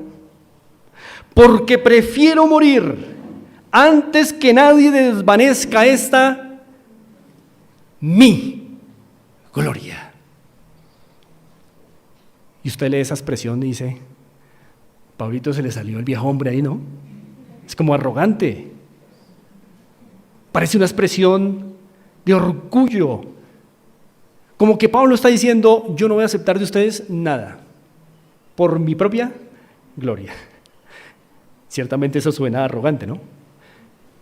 porque prefiero morir antes que nadie desvanezca esta mi gloria. Y usted lee esa expresión y dice, Pablito se le salió el viejo hombre ahí, ¿no? Es como arrogante. Parece una expresión de orgullo. Como que Pablo está diciendo, yo no voy a aceptar de ustedes nada, por mi propia gloria. Ciertamente eso suena arrogante, ¿no?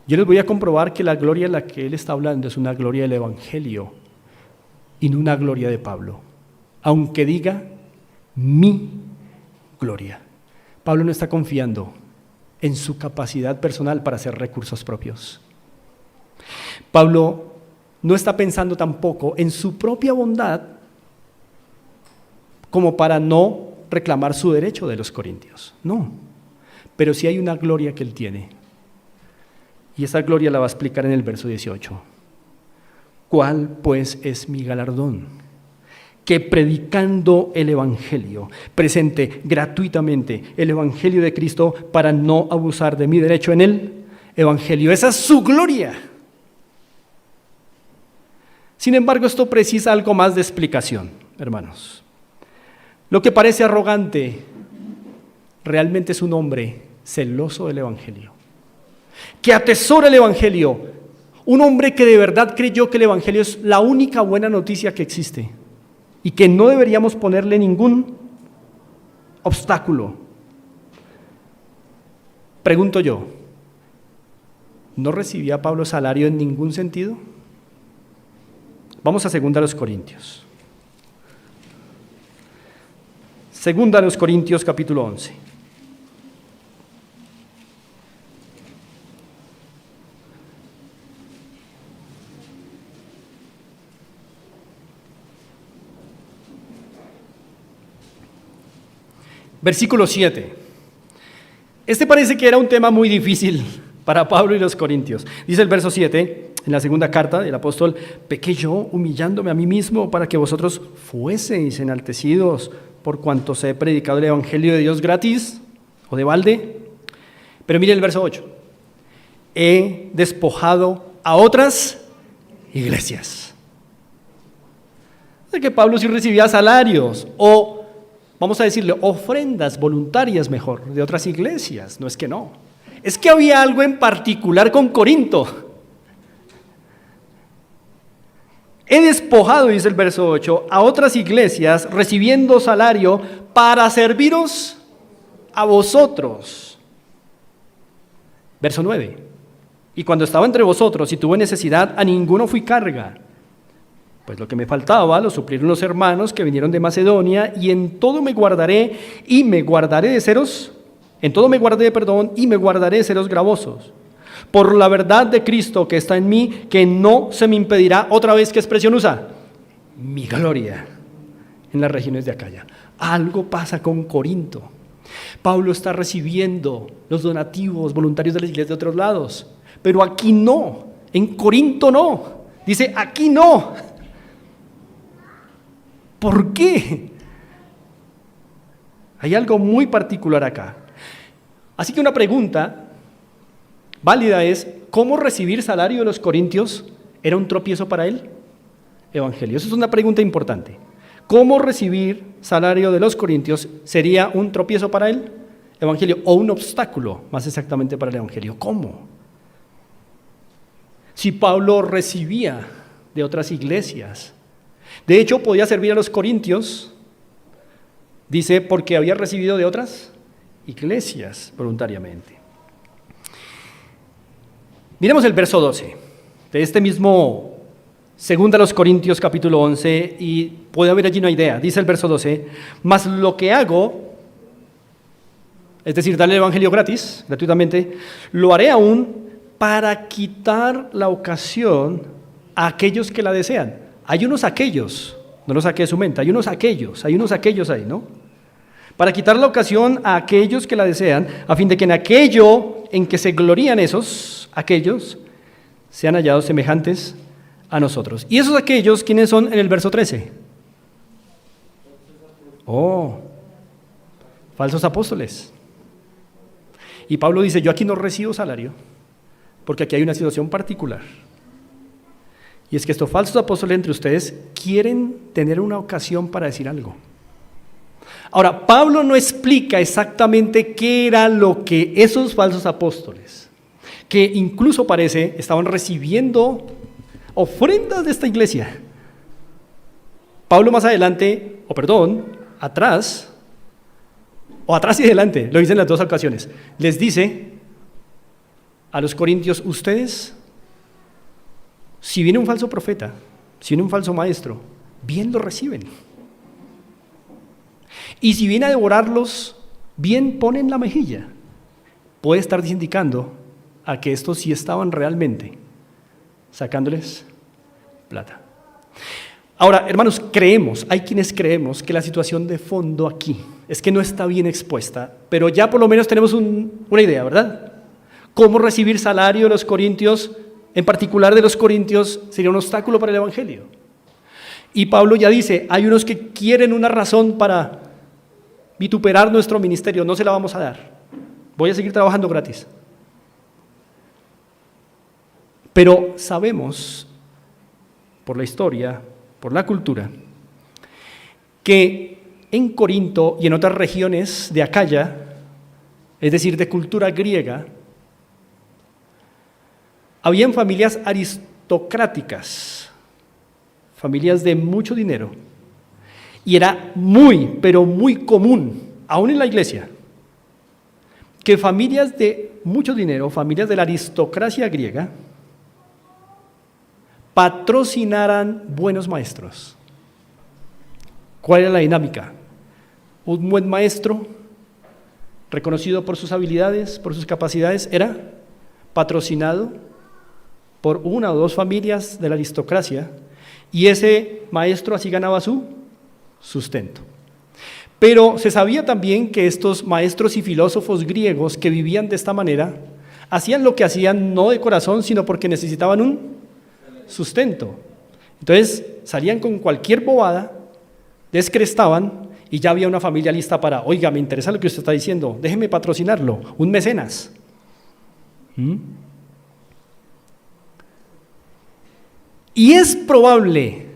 Yo les voy a comprobar que la gloria de la que él está hablando es una gloria del Evangelio y no una gloria de Pablo, aunque diga mi gloria. Pablo no está confiando en su capacidad personal para hacer recursos propios. Pablo no está pensando tampoco en su propia bondad como para no reclamar su derecho de los corintios. No, pero sí hay una gloria que él tiene. Y esa gloria la va a explicar en el verso 18. ¿Cuál pues es mi galardón? Que predicando el Evangelio, presente gratuitamente el Evangelio de Cristo para no abusar de mi derecho en el Evangelio. Esa es su gloria. Sin embargo, esto precisa algo más de explicación, hermanos. Lo que parece arrogante realmente es un hombre celoso del Evangelio, que atesora el Evangelio, un hombre que de verdad creyó que el Evangelio es la única buena noticia que existe y que no deberíamos ponerle ningún obstáculo. Pregunto yo, ¿no recibía Pablo salario en ningún sentido? Vamos a 2 Corintios. 2 Corintios capítulo 11. Versículo 7. Este parece que era un tema muy difícil para Pablo y los corintios. Dice el verso 7, en la segunda carta del apóstol: ¿pequé yo humillándome a mí mismo para que vosotros fueseis enaltecidos por cuanto os he predicado el evangelio de Dios gratis o de balde? Pero mire el verso 8. He despojado a otras iglesias. de que Pablo sí recibía salarios o, vamos a decirle, ofrendas voluntarias mejor, de otras iglesias. No es que no. Es que había algo en particular con Corinto. He despojado, dice el verso 8, a otras iglesias recibiendo salario para serviros a vosotros. Verso 9. Y cuando estaba entre vosotros y tuve necesidad, a ninguno fui carga. Pues lo que me faltaba lo suplieron los hermanos que vinieron de Macedonia, y en todo me guardaré y me guardaré de ceros, en todo me guardé, y me guardaré de ceros gravosos. Por la verdad de Cristo que está en mí, que no se me impedirá, otra vez, ¿qué expresión usa? Mi gloria en las regiones de Acaya. Algo pasa con Corinto. Pablo está recibiendo los donativos voluntarios de la iglesia de otros lados, pero aquí no, en Corinto no. Dice, aquí no. ¿Por qué? Hay algo muy particular acá. Así que una pregunta válida es, ¿cómo recibir salario de los corintios era un tropiezo para el evangelio? Esa es una pregunta importante. ¿Cómo recibir salario de los corintios sería un tropiezo para el evangelio o un obstáculo, más exactamente, para el evangelio? ¿Cómo? Si Pablo recibía de otras iglesias, de hecho podía servir a los corintios, dice, porque había recibido de otras iglesias voluntariamente. Miremos el verso 12 de este mismo 2 Corintios capítulo 11 y puede haber allí una idea. Dice el verso 12, mas lo que hago, es decir, darle el evangelio gratis, gratuitamente, lo haré aún para quitar la ocasión a aquellos que la desean. Hay unos aquellos, no lo saqué de su mente, hay unos aquellos ahí, ¿no? Para quitar la ocasión a aquellos que la desean, a fin de que en aquello en que se glorían aquellos sean hallados semejantes a nosotros. ¿Y esos aquellos quiénes son en el verso 13? Falsos apóstoles. Y Pablo dice, yo aquí no recibo salario, porque aquí hay una situación particular. Y es que estos falsos apóstoles entre ustedes quieren tener una ocasión para decir algo. Ahora, Pablo no explica exactamente qué era lo que esos falsos apóstoles, que incluso parece estaban recibiendo ofrendas de esta iglesia. Pablo más adelante, atrás y adelante, lo dice en las dos ocasiones, les dice a los corintios, ustedes, si viene un falso profeta, si viene un falso maestro, bien lo reciben. Y si viene a devorarlos, bien ponen la mejilla. Puede estar indicando a que estos sí estaban realmente sacándoles plata. Ahora, hermanos, hay quienes creemos que la situación de fondo aquí es que no está bien expuesta, pero ya por lo menos tenemos una idea, ¿verdad? Cómo recibir salario de los corintios, en particular de los corintios, sería un obstáculo para el evangelio. Y Pablo ya dice, hay unos que quieren una razón para vituperar nuestro ministerio, no se la vamos a dar. Voy a seguir trabajando gratis. Pero sabemos, por la historia, por la cultura, que en Corinto y en otras regiones de Acaya, es decir, de cultura griega, habían familias aristocráticas, familias de mucho dinero, y era muy, pero muy común, aún en la iglesia, que familias de mucho dinero, familias de la aristocracia griega, patrocinaran buenos maestros. ¿Cuál era la dinámica? Un buen maestro, reconocido por sus habilidades, por sus capacidades, era patrocinado por una o dos familias de la aristocracia, y ese maestro así ganaba su sustento. Pero se sabía también que estos maestros y filósofos griegos que vivían de esta manera, hacían lo que hacían no de corazón, sino porque necesitaban un sustento. Entonces salían con cualquier bobada, descrestaban y ya había una familia lista para, oiga, me interesa lo que usted está diciendo, déjeme patrocinarlo, un mecenas. Y es probable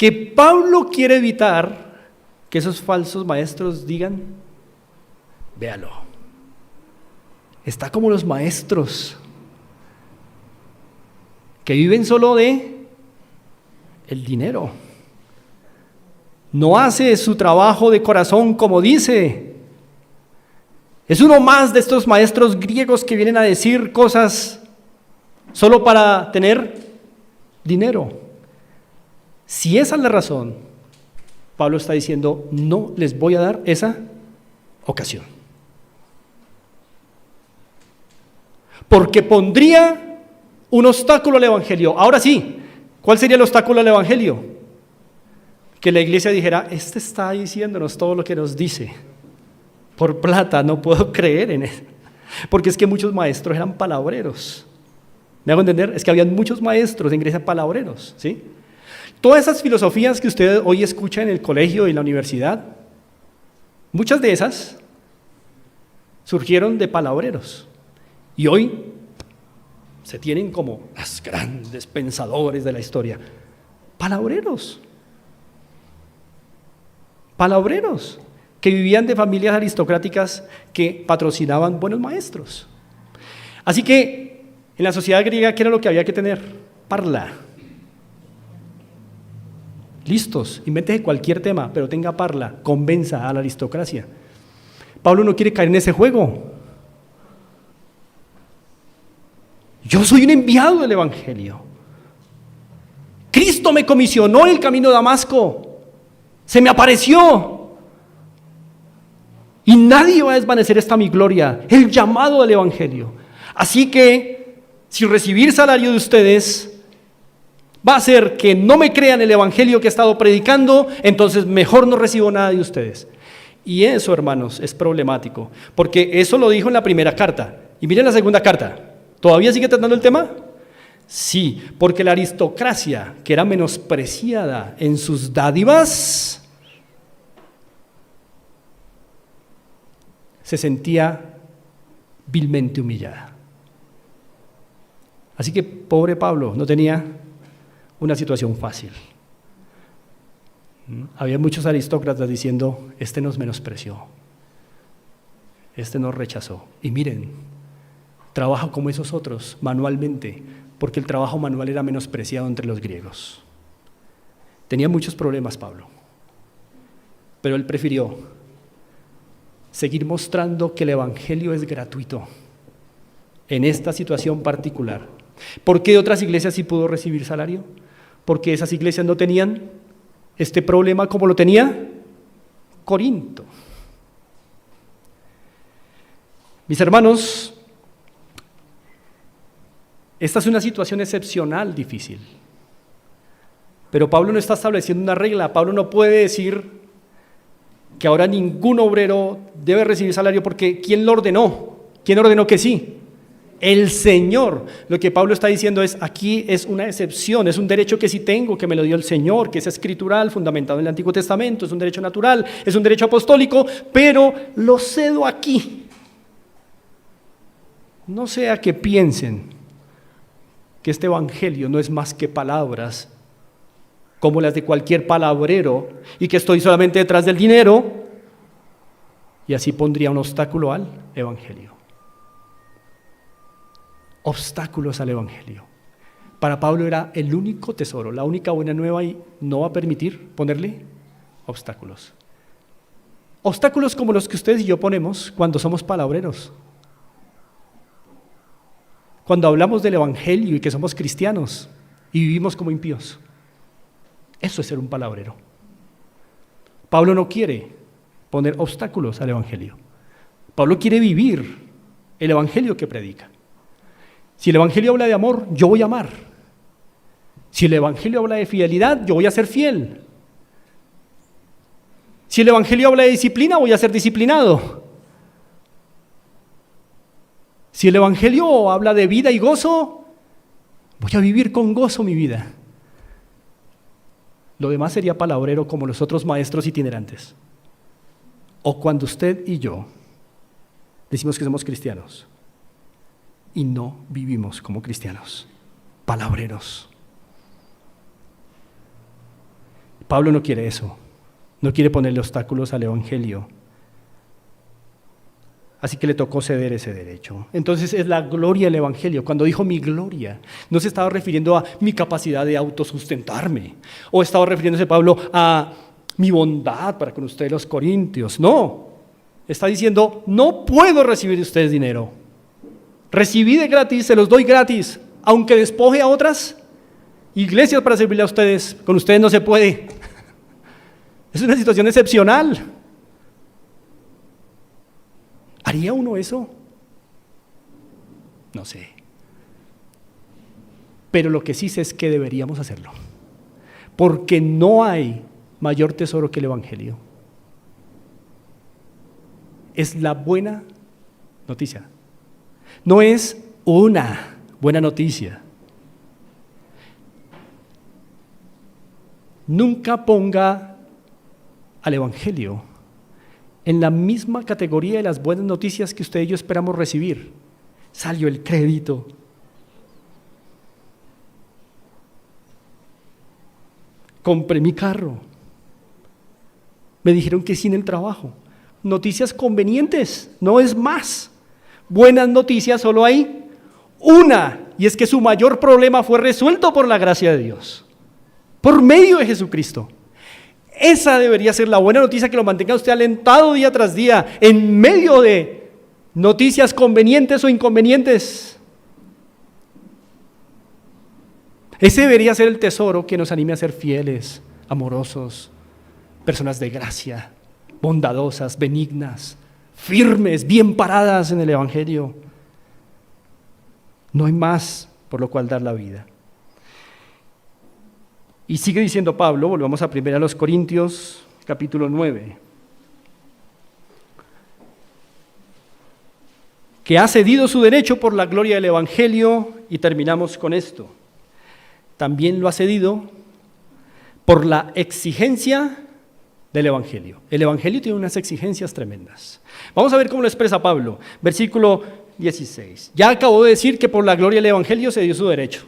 que Pablo quiere evitar que esos falsos maestros digan, véalo, está como los maestros que viven solo de el dinero. No hace su trabajo de corazón como dice. Es uno más de estos maestros griegos que vienen a decir cosas solo para tener dinero. Si esa es la razón, Pablo está diciendo, no les voy a dar esa ocasión. Porque pondría un obstáculo al evangelio. Ahora sí, ¿cuál sería el obstáculo al evangelio? Que la iglesia dijera, este está diciéndonos todo lo que nos dice. Por plata, no puedo creer en él. Porque es que muchos maestros eran palabreros. ¿Me hago entender? Es que había muchos maestros en Grecia palabreros, ¿sí? Todas esas filosofías que usted hoy escucha en el colegio y en la universidad, muchas de esas surgieron de palabreros. Y hoy se tienen como los grandes pensadores de la historia. Palabreros. Palabreros que vivían de familias aristocráticas que patrocinaban buenos maestros. Así que en la sociedad griega, ¿qué era lo que había que tener? Parla. Listos, invéntese cualquier tema, pero tenga parla, convenza a la aristocracia. Pablo no quiere caer en ese juego. Yo soy un enviado del evangelio. Cristo me comisionó en el camino de Damasco. Se me apareció. Y nadie va a desvanecer esta mi gloria, el llamado del evangelio. Así que, si recibir salario de ustedes va a hacer que no me crean el evangelio que he estado predicando, entonces mejor no recibo nada de ustedes. Y eso, hermanos, es problemático, porque eso lo dijo en la primera carta. Y miren la segunda carta. ¿Todavía sigue tratando el tema? Sí, porque la aristocracia, que era menospreciada en sus dádivas, se sentía vilmente humillada. Así que pobre Pablo no tenía una situación fácil. Había muchos aristócratas diciendo, este nos menospreció, este nos rechazó. Y miren, trabaja como esos otros, manualmente, porque el trabajo manual era menospreciado entre los griegos. Tenía muchos problemas Pablo, pero él prefirió seguir mostrando que el evangelio es gratuito en esta situación particular. ¿Por qué otras iglesias sí pudo recibir salario? Porque esas iglesias no tenían este problema como lo tenía Corinto. Mis hermanos, esta es una situación excepcional, difícil. Pero Pablo no está estableciendo una regla. Pablo no puede decir que ahora ningún obrero debe recibir salario porque ¿quién lo ordenó? ¿Quién ordenó que sí? El Señor. Lo que Pablo está diciendo es, aquí es una excepción, es un derecho que sí tengo, que me lo dio el Señor, que es escritural, fundamentado en el Antiguo Testamento, es un derecho natural, es un derecho apostólico, pero lo cedo aquí. No sea que piensen que este evangelio no es más que palabras como las de cualquier palabrero y que estoy solamente detrás del dinero y así pondría un obstáculo al evangelio. Obstáculos al evangelio. Para Pablo era el único tesoro, la única buena nueva y no va a permitir ponerle obstáculos. Obstáculos como los que ustedes y yo ponemos cuando somos palabreros. Cuando hablamos del evangelio y que somos cristianos y vivimos como impíos. Eso es ser un palabrero. Pablo no quiere poner obstáculos al evangelio. Pablo quiere vivir el evangelio que predica. Si el evangelio habla de amor, yo voy a amar. Si el evangelio habla de fidelidad, yo voy a ser fiel. Si el evangelio habla de disciplina, voy a ser disciplinado. Si el evangelio habla de vida y gozo, voy a vivir con gozo mi vida. Lo demás sería palabrero como los otros maestros itinerantes. O cuando usted y yo decimos que somos cristianos y no vivimos como cristianos, palabreros. Pablo no quiere eso, no quiere ponerle obstáculos al evangelio. Así que le tocó ceder ese derecho. Entonces es la gloria del evangelio. Cuando dijo mi gloria, no se estaba refiriendo a mi capacidad de autosustentarme, o estaba refiriéndose Pablo a mi bondad para con ustedes los corintios. No, está diciendo, no puedo recibir de ustedes dinero. Recibí de gratis, se los doy gratis, aunque despoje a otras iglesias para servirle a ustedes. Con ustedes no se puede. Es una situación excepcional. ¿Haría uno eso? No sé. Pero lo que sí sé es que deberíamos hacerlo. Porque no hay mayor tesoro que el evangelio. Es la buena noticia. No es una buena noticia. Nunca ponga al evangelio en la misma categoría de las buenas noticias que usted y yo esperamos recibir. Salió el crédito. Compré mi carro. Me dijeron que sí en el trabajo. Noticias convenientes, no es más. Buenas noticias solo hay una, y es que su mayor problema fue resuelto por la gracia de Dios, por medio de Jesucristo. Esa debería ser la buena noticia que lo mantenga usted alentado día tras día, en medio de noticias convenientes o inconvenientes. Ese debería ser el tesoro que nos anime a ser fieles, amorosos, personas de gracia, bondadosas, benignas, firmes, bien paradas en el evangelio. No hay más por lo cual dar la vida. Y sigue diciendo Pablo, volvamos a 1 Corintios, capítulo 9, que ha cedido su derecho por la gloria del evangelio, y terminamos con esto. También lo ha cedido por la exigencia del evangelio. El evangelio tiene unas exigencias tremendas. Vamos a ver cómo lo expresa Pablo. Versículo 16. Ya acabó de decir que por la gloria del evangelio se dio su derecho,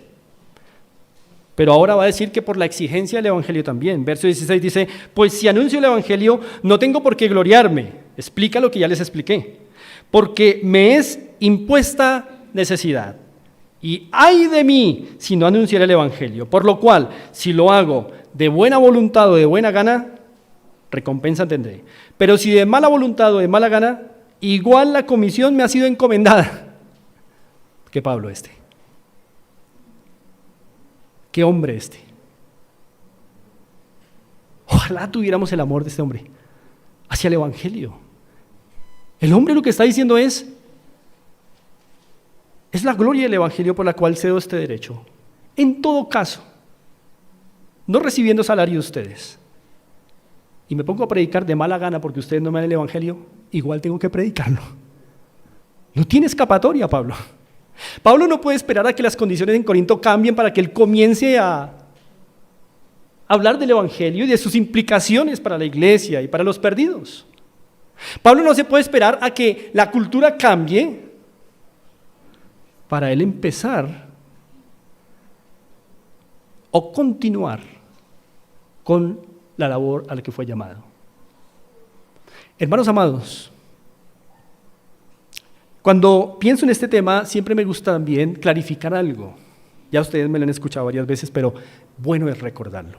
pero ahora va a decir que por la exigencia del evangelio también. Verso 16 dice, pues si anuncio el evangelio, no tengo por qué gloriarme. Explica lo que ya les expliqué. Porque me es impuesta necesidad. Y ay de mí si no anunciara el evangelio. Por lo cual, si lo hago de buena voluntad o de buena gana, recompensa tendré. Pero si de mala voluntad o de mala gana, igual la comisión me ha sido encomendada. ¿Qué Pablo este? ¿Qué hombre este? Ojalá tuviéramos el amor de este hombre hacia el evangelio. El hombre lo que está diciendo es la gloria del evangelio por la cual cedo este derecho. En todo caso, no recibiendo salario de ustedes, y me pongo a predicar de mala gana porque ustedes no me dan el evangelio, igual tengo que predicarlo. No tiene escapatoria, Pablo. Pablo no puede esperar a que las condiciones en Corinto cambien para que él comience a hablar del evangelio y de sus implicaciones para la iglesia y para los perdidos. Pablo no se puede esperar a que la cultura cambie para él empezar o continuar con la labor a la que fue llamado. Hermanos amados, cuando pienso en este tema, siempre me gusta también clarificar algo. Ya ustedes me lo han escuchado varias veces, pero bueno es recordarlo.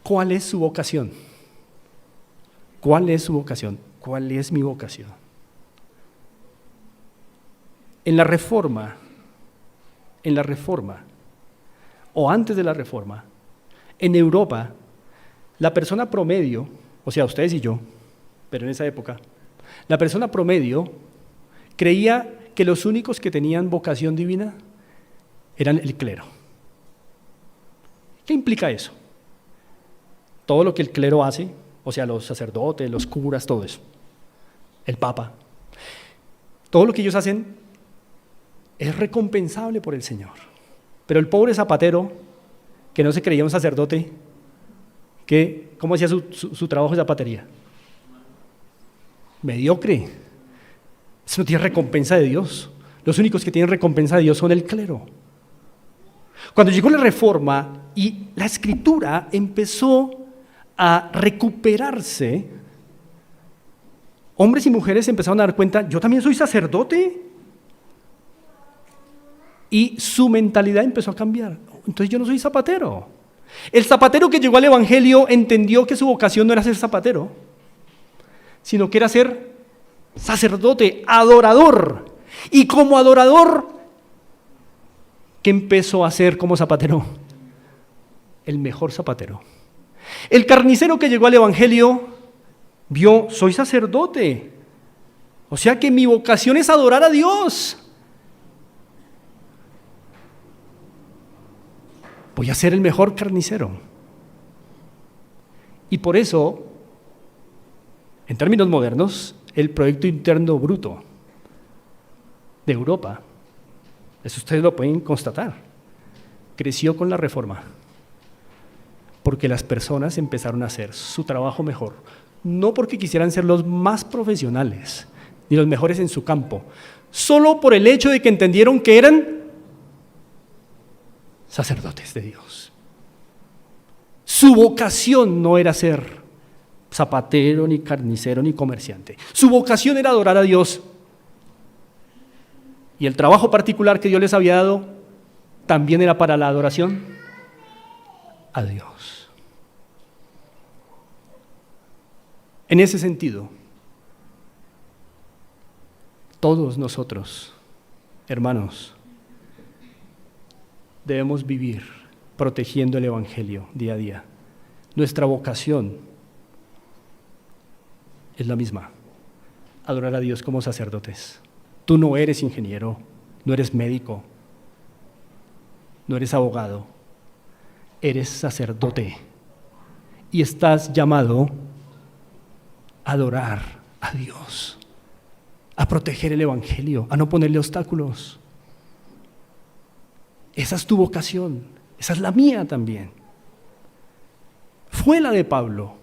¿Cuál es su vocación? ¿Cuál es su vocación? ¿Cuál es mi vocación? En la Reforma, o antes de la Reforma, en Europa, la persona promedio, o sea, ustedes y yo, pero en esa época, la persona promedio creía que los únicos que tenían vocación divina eran el clero. ¿Qué implica eso? Todo lo que el clero hace, o sea, los sacerdotes, los curas, todo eso, el papa, todo lo que ellos hacen es recompensable por el Señor. Pero el pobre zapatero, que no se creía un sacerdote, ¿cómo hacía su trabajo de zapatería? Mediocre. Eso no tiene recompensa de Dios. Los únicos que tienen recompensa de Dios son el clero. Cuando llegó la Reforma y la Escritura empezó a recuperarse. Hombres y mujeres se empezaron a dar cuenta, yo también soy sacerdote. Y su mentalidad empezó a cambiar. Entonces yo no soy zapatero. El zapatero que llegó al Evangelio entendió que su vocación no era ser zapatero, sino que era ser sacerdote, adorador. Y como adorador, ¿qué empezó a hacer como zapatero? El mejor zapatero. El carnicero que llegó al Evangelio vio, soy sacerdote. O sea que mi vocación es adorar a Dios. Voy a ser el mejor carnicero. Y por eso, en términos modernos, el Producto Interno Bruto de Europa, eso ustedes lo pueden constatar, creció con la Reforma, porque las personas empezaron a hacer su trabajo mejor, no porque quisieran ser los más profesionales, ni los mejores en su campo, solo por el hecho de que entendieron que eran sacerdotes de Dios. Su vocación no era ser zapatero, ni carnicero, ni comerciante. Su vocación era adorar a Dios. Y el trabajo particular que Dios les había dado también era para la adoración a Dios. En ese sentido, todos nosotros, hermanos, debemos vivir protegiendo el Evangelio día a día. Nuestra vocación es la misma, adorar a Dios como sacerdotes. Tú no eres ingeniero, no eres médico, no eres abogado, eres sacerdote y estás llamado a adorar a Dios, a proteger el Evangelio, a no ponerle obstáculos. Esa es tu vocación, esa es la mía también. Fue la de Pablo.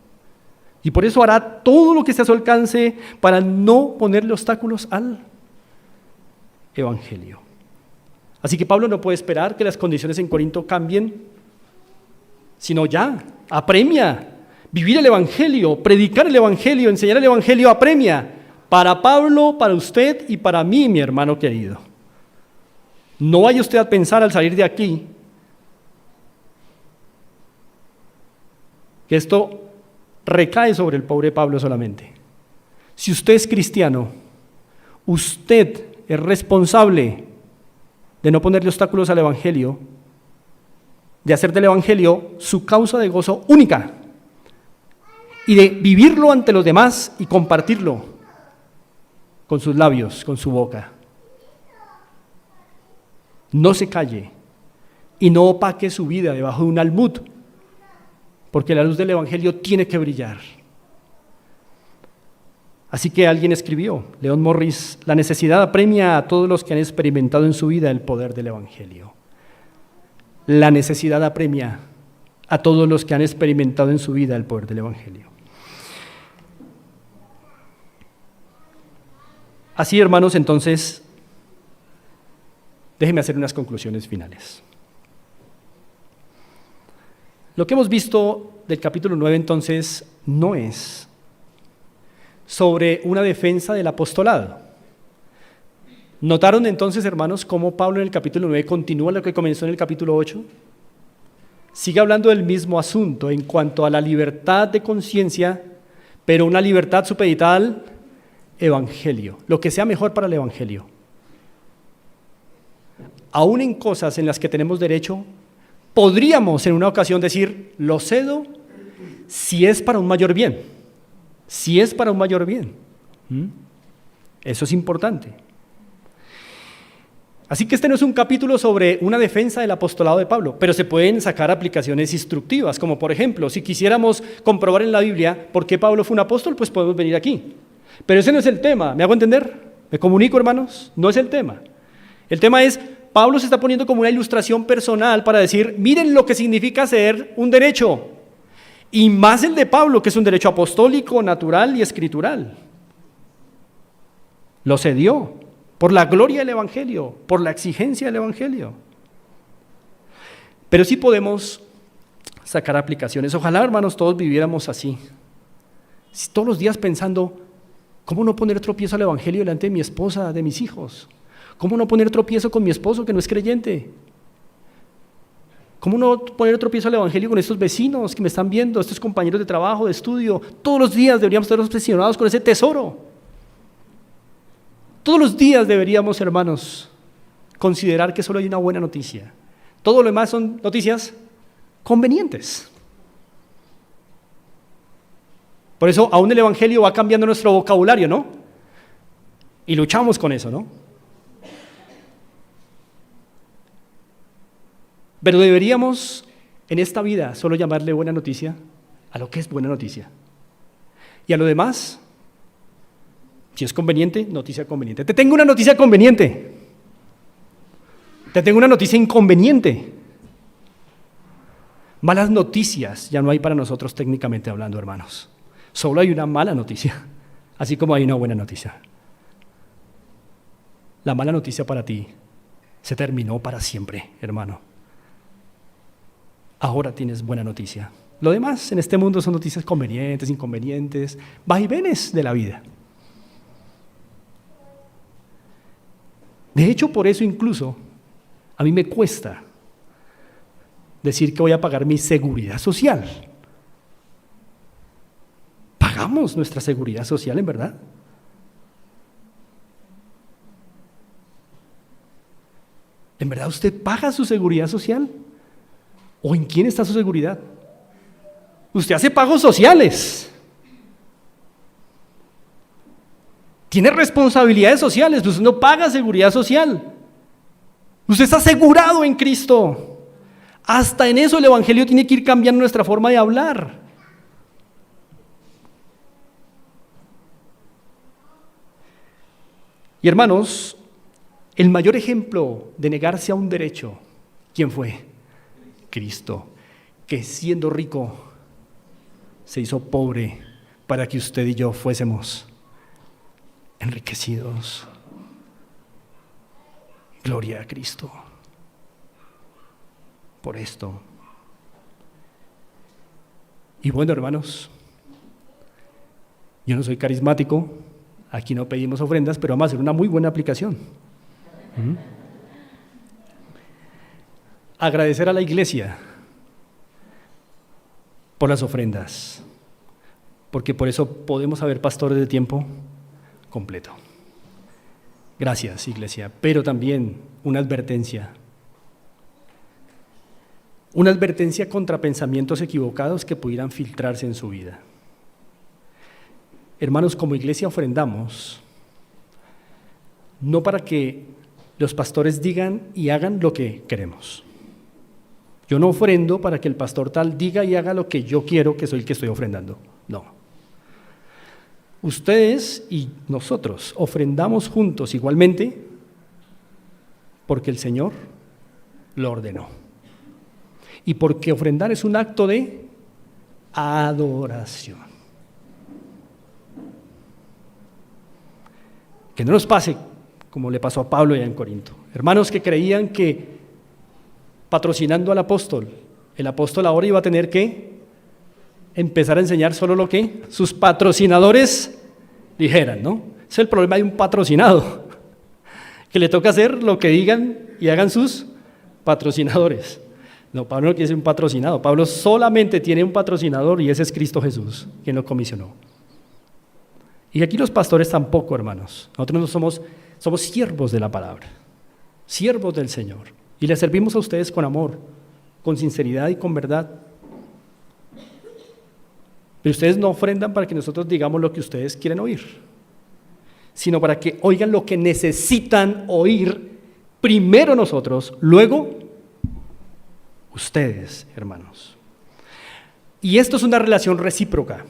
Y por eso hará todo lo que esté a su alcance para no ponerle obstáculos al Evangelio. Así que Pablo no puede esperar que las condiciones en Corinto cambien, sino ya, apremia. Vivir el Evangelio, predicar el Evangelio, enseñar el Evangelio, apremia. Para Pablo, para usted y para mí, mi hermano querido. No vaya usted a pensar al salir de aquí que esto recae sobre el pobre Pablo solamente. Si usted es cristiano, usted es responsable de no ponerle obstáculos al Evangelio, de hacer del Evangelio su causa de gozo única y de vivirlo ante los demás y compartirlo con sus labios, con su boca. No se calle y no opaque su vida debajo de un almud, porque la luz del Evangelio tiene que brillar. Así que alguien escribió, Leon Morris, la necesidad apremia a todos los que han experimentado en su vida el poder del Evangelio. La necesidad apremia a todos los que han experimentado en su vida el poder del Evangelio. Así, hermanos, entonces, déjenme hacer unas conclusiones finales. Lo que hemos visto del capítulo 9, entonces, no es sobre una defensa del apostolado. ¿Notaron entonces, hermanos, cómo Pablo en el capítulo 9 continúa lo que comenzó en el capítulo 8? Sigue hablando del mismo asunto en cuanto a la libertad de conciencia, pero una libertad supeditada al Evangelio, lo que sea mejor para el Evangelio. Aún en cosas en las que tenemos derecho, podríamos en una ocasión decir, lo cedo si es para un mayor bien. Si es para un mayor bien. Eso es importante. Así que este no es un capítulo sobre una defensa del apostolado de Pablo, pero se pueden sacar aplicaciones instructivas, como por ejemplo, si quisiéramos comprobar en la Biblia por qué Pablo fue un apóstol, pues podemos venir aquí. Pero ese no es el tema, ¿me hago entender? ¿Me comunico, hermanos? No es el tema. El tema es, Pablo se está poniendo como una ilustración personal para decir, miren lo que significa ser un derecho, y más el de Pablo, que es un derecho apostólico, natural y escritural. Lo cedió por la gloria del Evangelio, por la exigencia del Evangelio. Pero sí podemos sacar aplicaciones. Ojalá, hermanos, todos viviéramos así. Todos los días pensando, ¿cómo no poner tropiezo al evangelio delante de mi esposa, de mis hijos? ¿Cómo no poner tropiezo con mi esposo que no es creyente? ¿Cómo no poner tropiezo al evangelio con estos vecinos que me están viendo, estos compañeros de trabajo, de estudio? Todos los días deberíamos estar obsesionados con ese tesoro. Todos los días deberíamos, hermanos, considerar que solo hay una buena noticia. Todo lo demás son noticias convenientes. Por eso aún el evangelio va cambiando nuestro vocabulario, ¿no? Y luchamos con eso, ¿no? Pero deberíamos en esta vida solo llamarle buena noticia a lo que es buena noticia. Y a lo demás, si es conveniente, noticia conveniente. Te tengo una noticia conveniente. Te tengo una noticia inconveniente. Malas noticias ya no hay para nosotros técnicamente hablando, hermanos. Solo hay una mala noticia, así como hay una buena noticia. La mala noticia para ti se terminó para siempre, hermano. Ahora tienes buena noticia. Lo demás en este mundo son noticias convenientes, inconvenientes, vaivenes de la vida. De hecho, por eso incluso a mí me cuesta decir que voy a pagar mi seguridad social. ¿Pagamos nuestra seguridad social en verdad? ¿En verdad usted paga su seguridad social? ¿O en quién está su seguridad? Usted hace pagos sociales. Tiene responsabilidades sociales, usted no paga seguridad social. Usted está asegurado en Cristo. Hasta en eso el evangelio tiene que ir cambiando nuestra forma de hablar. Y hermanos, el mayor ejemplo de negarse a un derecho, ¿quién fue? Cristo, que siendo rico se hizo pobre para que usted y yo fuésemos enriquecidos. Gloria a Cristo por esto. Y bueno, hermanos, yo no soy carismático, aquí no pedimos ofrendas, pero vamos a hacer una muy buena aplicación. Agradecer a la iglesia por las ofrendas, porque por eso podemos haber pastores de tiempo completo. Gracias, iglesia, pero también una advertencia contra pensamientos equivocados que pudieran filtrarse en su vida. Hermanos, como iglesia ofrendamos, no para que los pastores digan y hagan lo que queremos. Yo no ofrendo para que el pastor tal diga y haga lo que yo quiero, que soy el que estoy ofrendando. No. Ustedes y nosotros ofrendamos juntos igualmente porque el Señor lo ordenó. Y porque ofrendar es un acto de adoración. Que no nos pase como le pasó a Pablo allá en Corinto. Hermanos que creían que patrocinando al apóstol, el apóstol ahora iba a tener que empezar a enseñar solo lo que sus patrocinadores dijeran, ¿no? Es el problema de un patrocinado, que le toca hacer lo que digan y hagan sus patrocinadores. No, Pablo no quiere ser un patrocinado. Pablo solamente tiene un patrocinador y ese es Cristo Jesús, quien lo comisionó. Y aquí los pastores tampoco, hermanos. Nosotros no somos siervos de la palabra, siervos del Señor. Y les servimos a ustedes con amor, con sinceridad y con verdad. Pero ustedes no ofrendan para que nosotros digamos lo que ustedes quieren oír, sino para que oigan lo que necesitan oír primero nosotros, luego ustedes, hermanos. Y esto es una relación recíproca.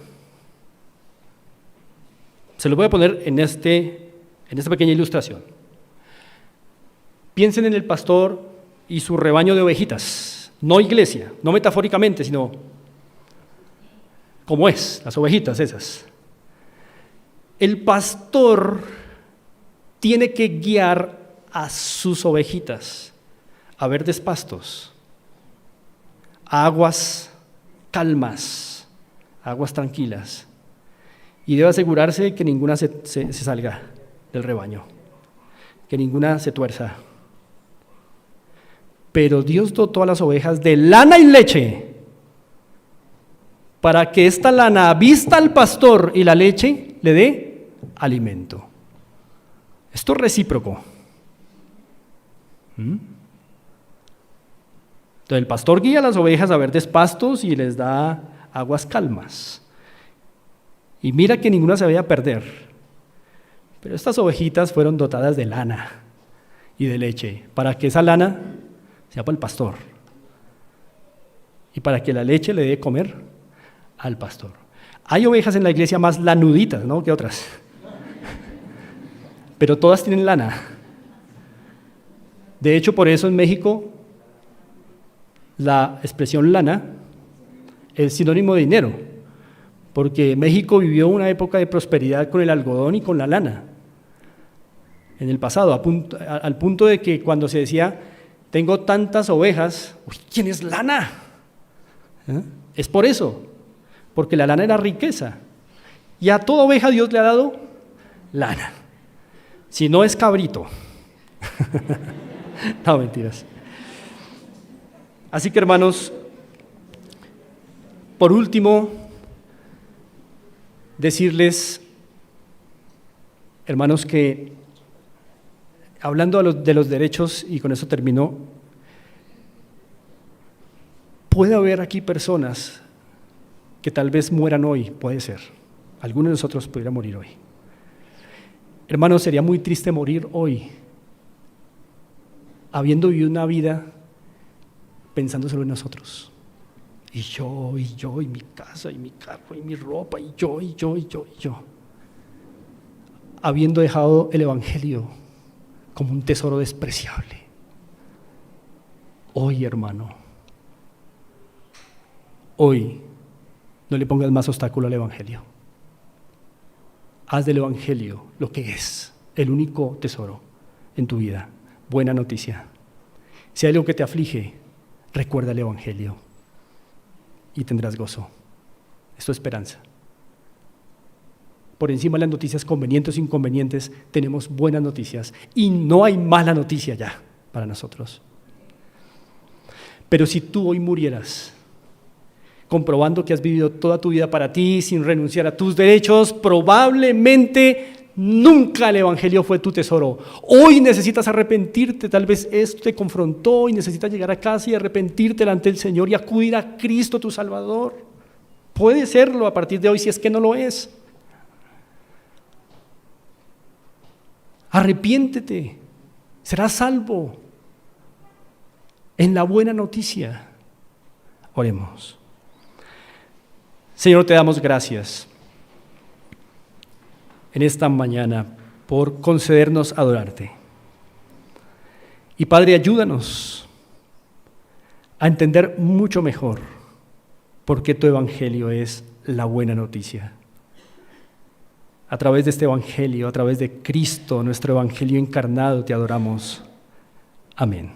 Se lo voy a poner en esta pequeña ilustración. Piensen en el pastor y su rebaño de ovejitas, no iglesia, no metafóricamente, sino como es, las ovejitas esas. El pastor tiene que guiar a sus ovejitas a verdes pastos, a aguas calmas, aguas tranquilas. Y debe asegurarse que ninguna se salga del rebaño, que ninguna se tuerza. Pero Dios dotó a las ovejas de lana y leche para que esta lana vista al pastor y la leche le dé alimento. Esto es recíproco. Entonces el pastor guía a las ovejas a verdes pastos y les da aguas calmas. Y mira que ninguna se vaya a perder. Pero estas ovejitas fueron dotadas de lana y de leche para que esa lana sea para el pastor y para que la leche le dé comer al pastor. Hay ovejas en la iglesia más lanuditas, ¿no?, que otras, pero todas tienen lana. De hecho, por eso en México la expresión lana es sinónimo de dinero, porque México vivió una época de prosperidad con el algodón y con la lana en el pasado, al punto de que cuando se decía tengo tantas ovejas, uy, ¿quién es lana? Es por eso, porque la lana era riqueza, y a toda oveja Dios le ha dado lana, si no es cabrito. No, mentiras. Así que, hermanos, por último, decirles, hermanos, que hablando de los derechos, y con eso termino, puede haber aquí personas que tal vez mueran hoy, puede ser. Algunos de nosotros pudieran morir hoy. Hermanos, sería muy triste morir hoy, habiendo vivido una vida pensando solo en nosotros. Y yo, y mi casa, y mi carro, y mi ropa, y yo. Habiendo dejado el Evangelio como un tesoro despreciable. Hoy, hermano, hoy no le pongas más obstáculo al Evangelio. Haz del Evangelio lo que es, el único tesoro en tu vida. Buena noticia. Si hay algo que te aflige, recuerda el Evangelio y tendrás gozo. Es tu esperanza. Por encima de las noticias convenientes o inconvenientes, tenemos buenas noticias y no hay mala noticia ya para nosotros. Pero si tú hoy murieras comprobando que has vivido toda tu vida para ti sin renunciar a tus derechos, probablemente nunca el Evangelio fue tu tesoro. Hoy necesitas arrepentirte, tal vez esto te confrontó y necesitas llegar a casa y arrepentirte delante del Señor y acudir a Cristo tu Salvador. Puede serlo a partir de hoy si es que no lo es. Arrepiéntete, serás salvo en la buena noticia. Oremos. Señor, te damos gracias en esta mañana por concedernos adorarte. Y Padre, ayúdanos a entender mucho mejor por qué tu Evangelio es la buena noticia. A través de este Evangelio, a través de Cristo, nuestro Evangelio encarnado, te adoramos. Amén.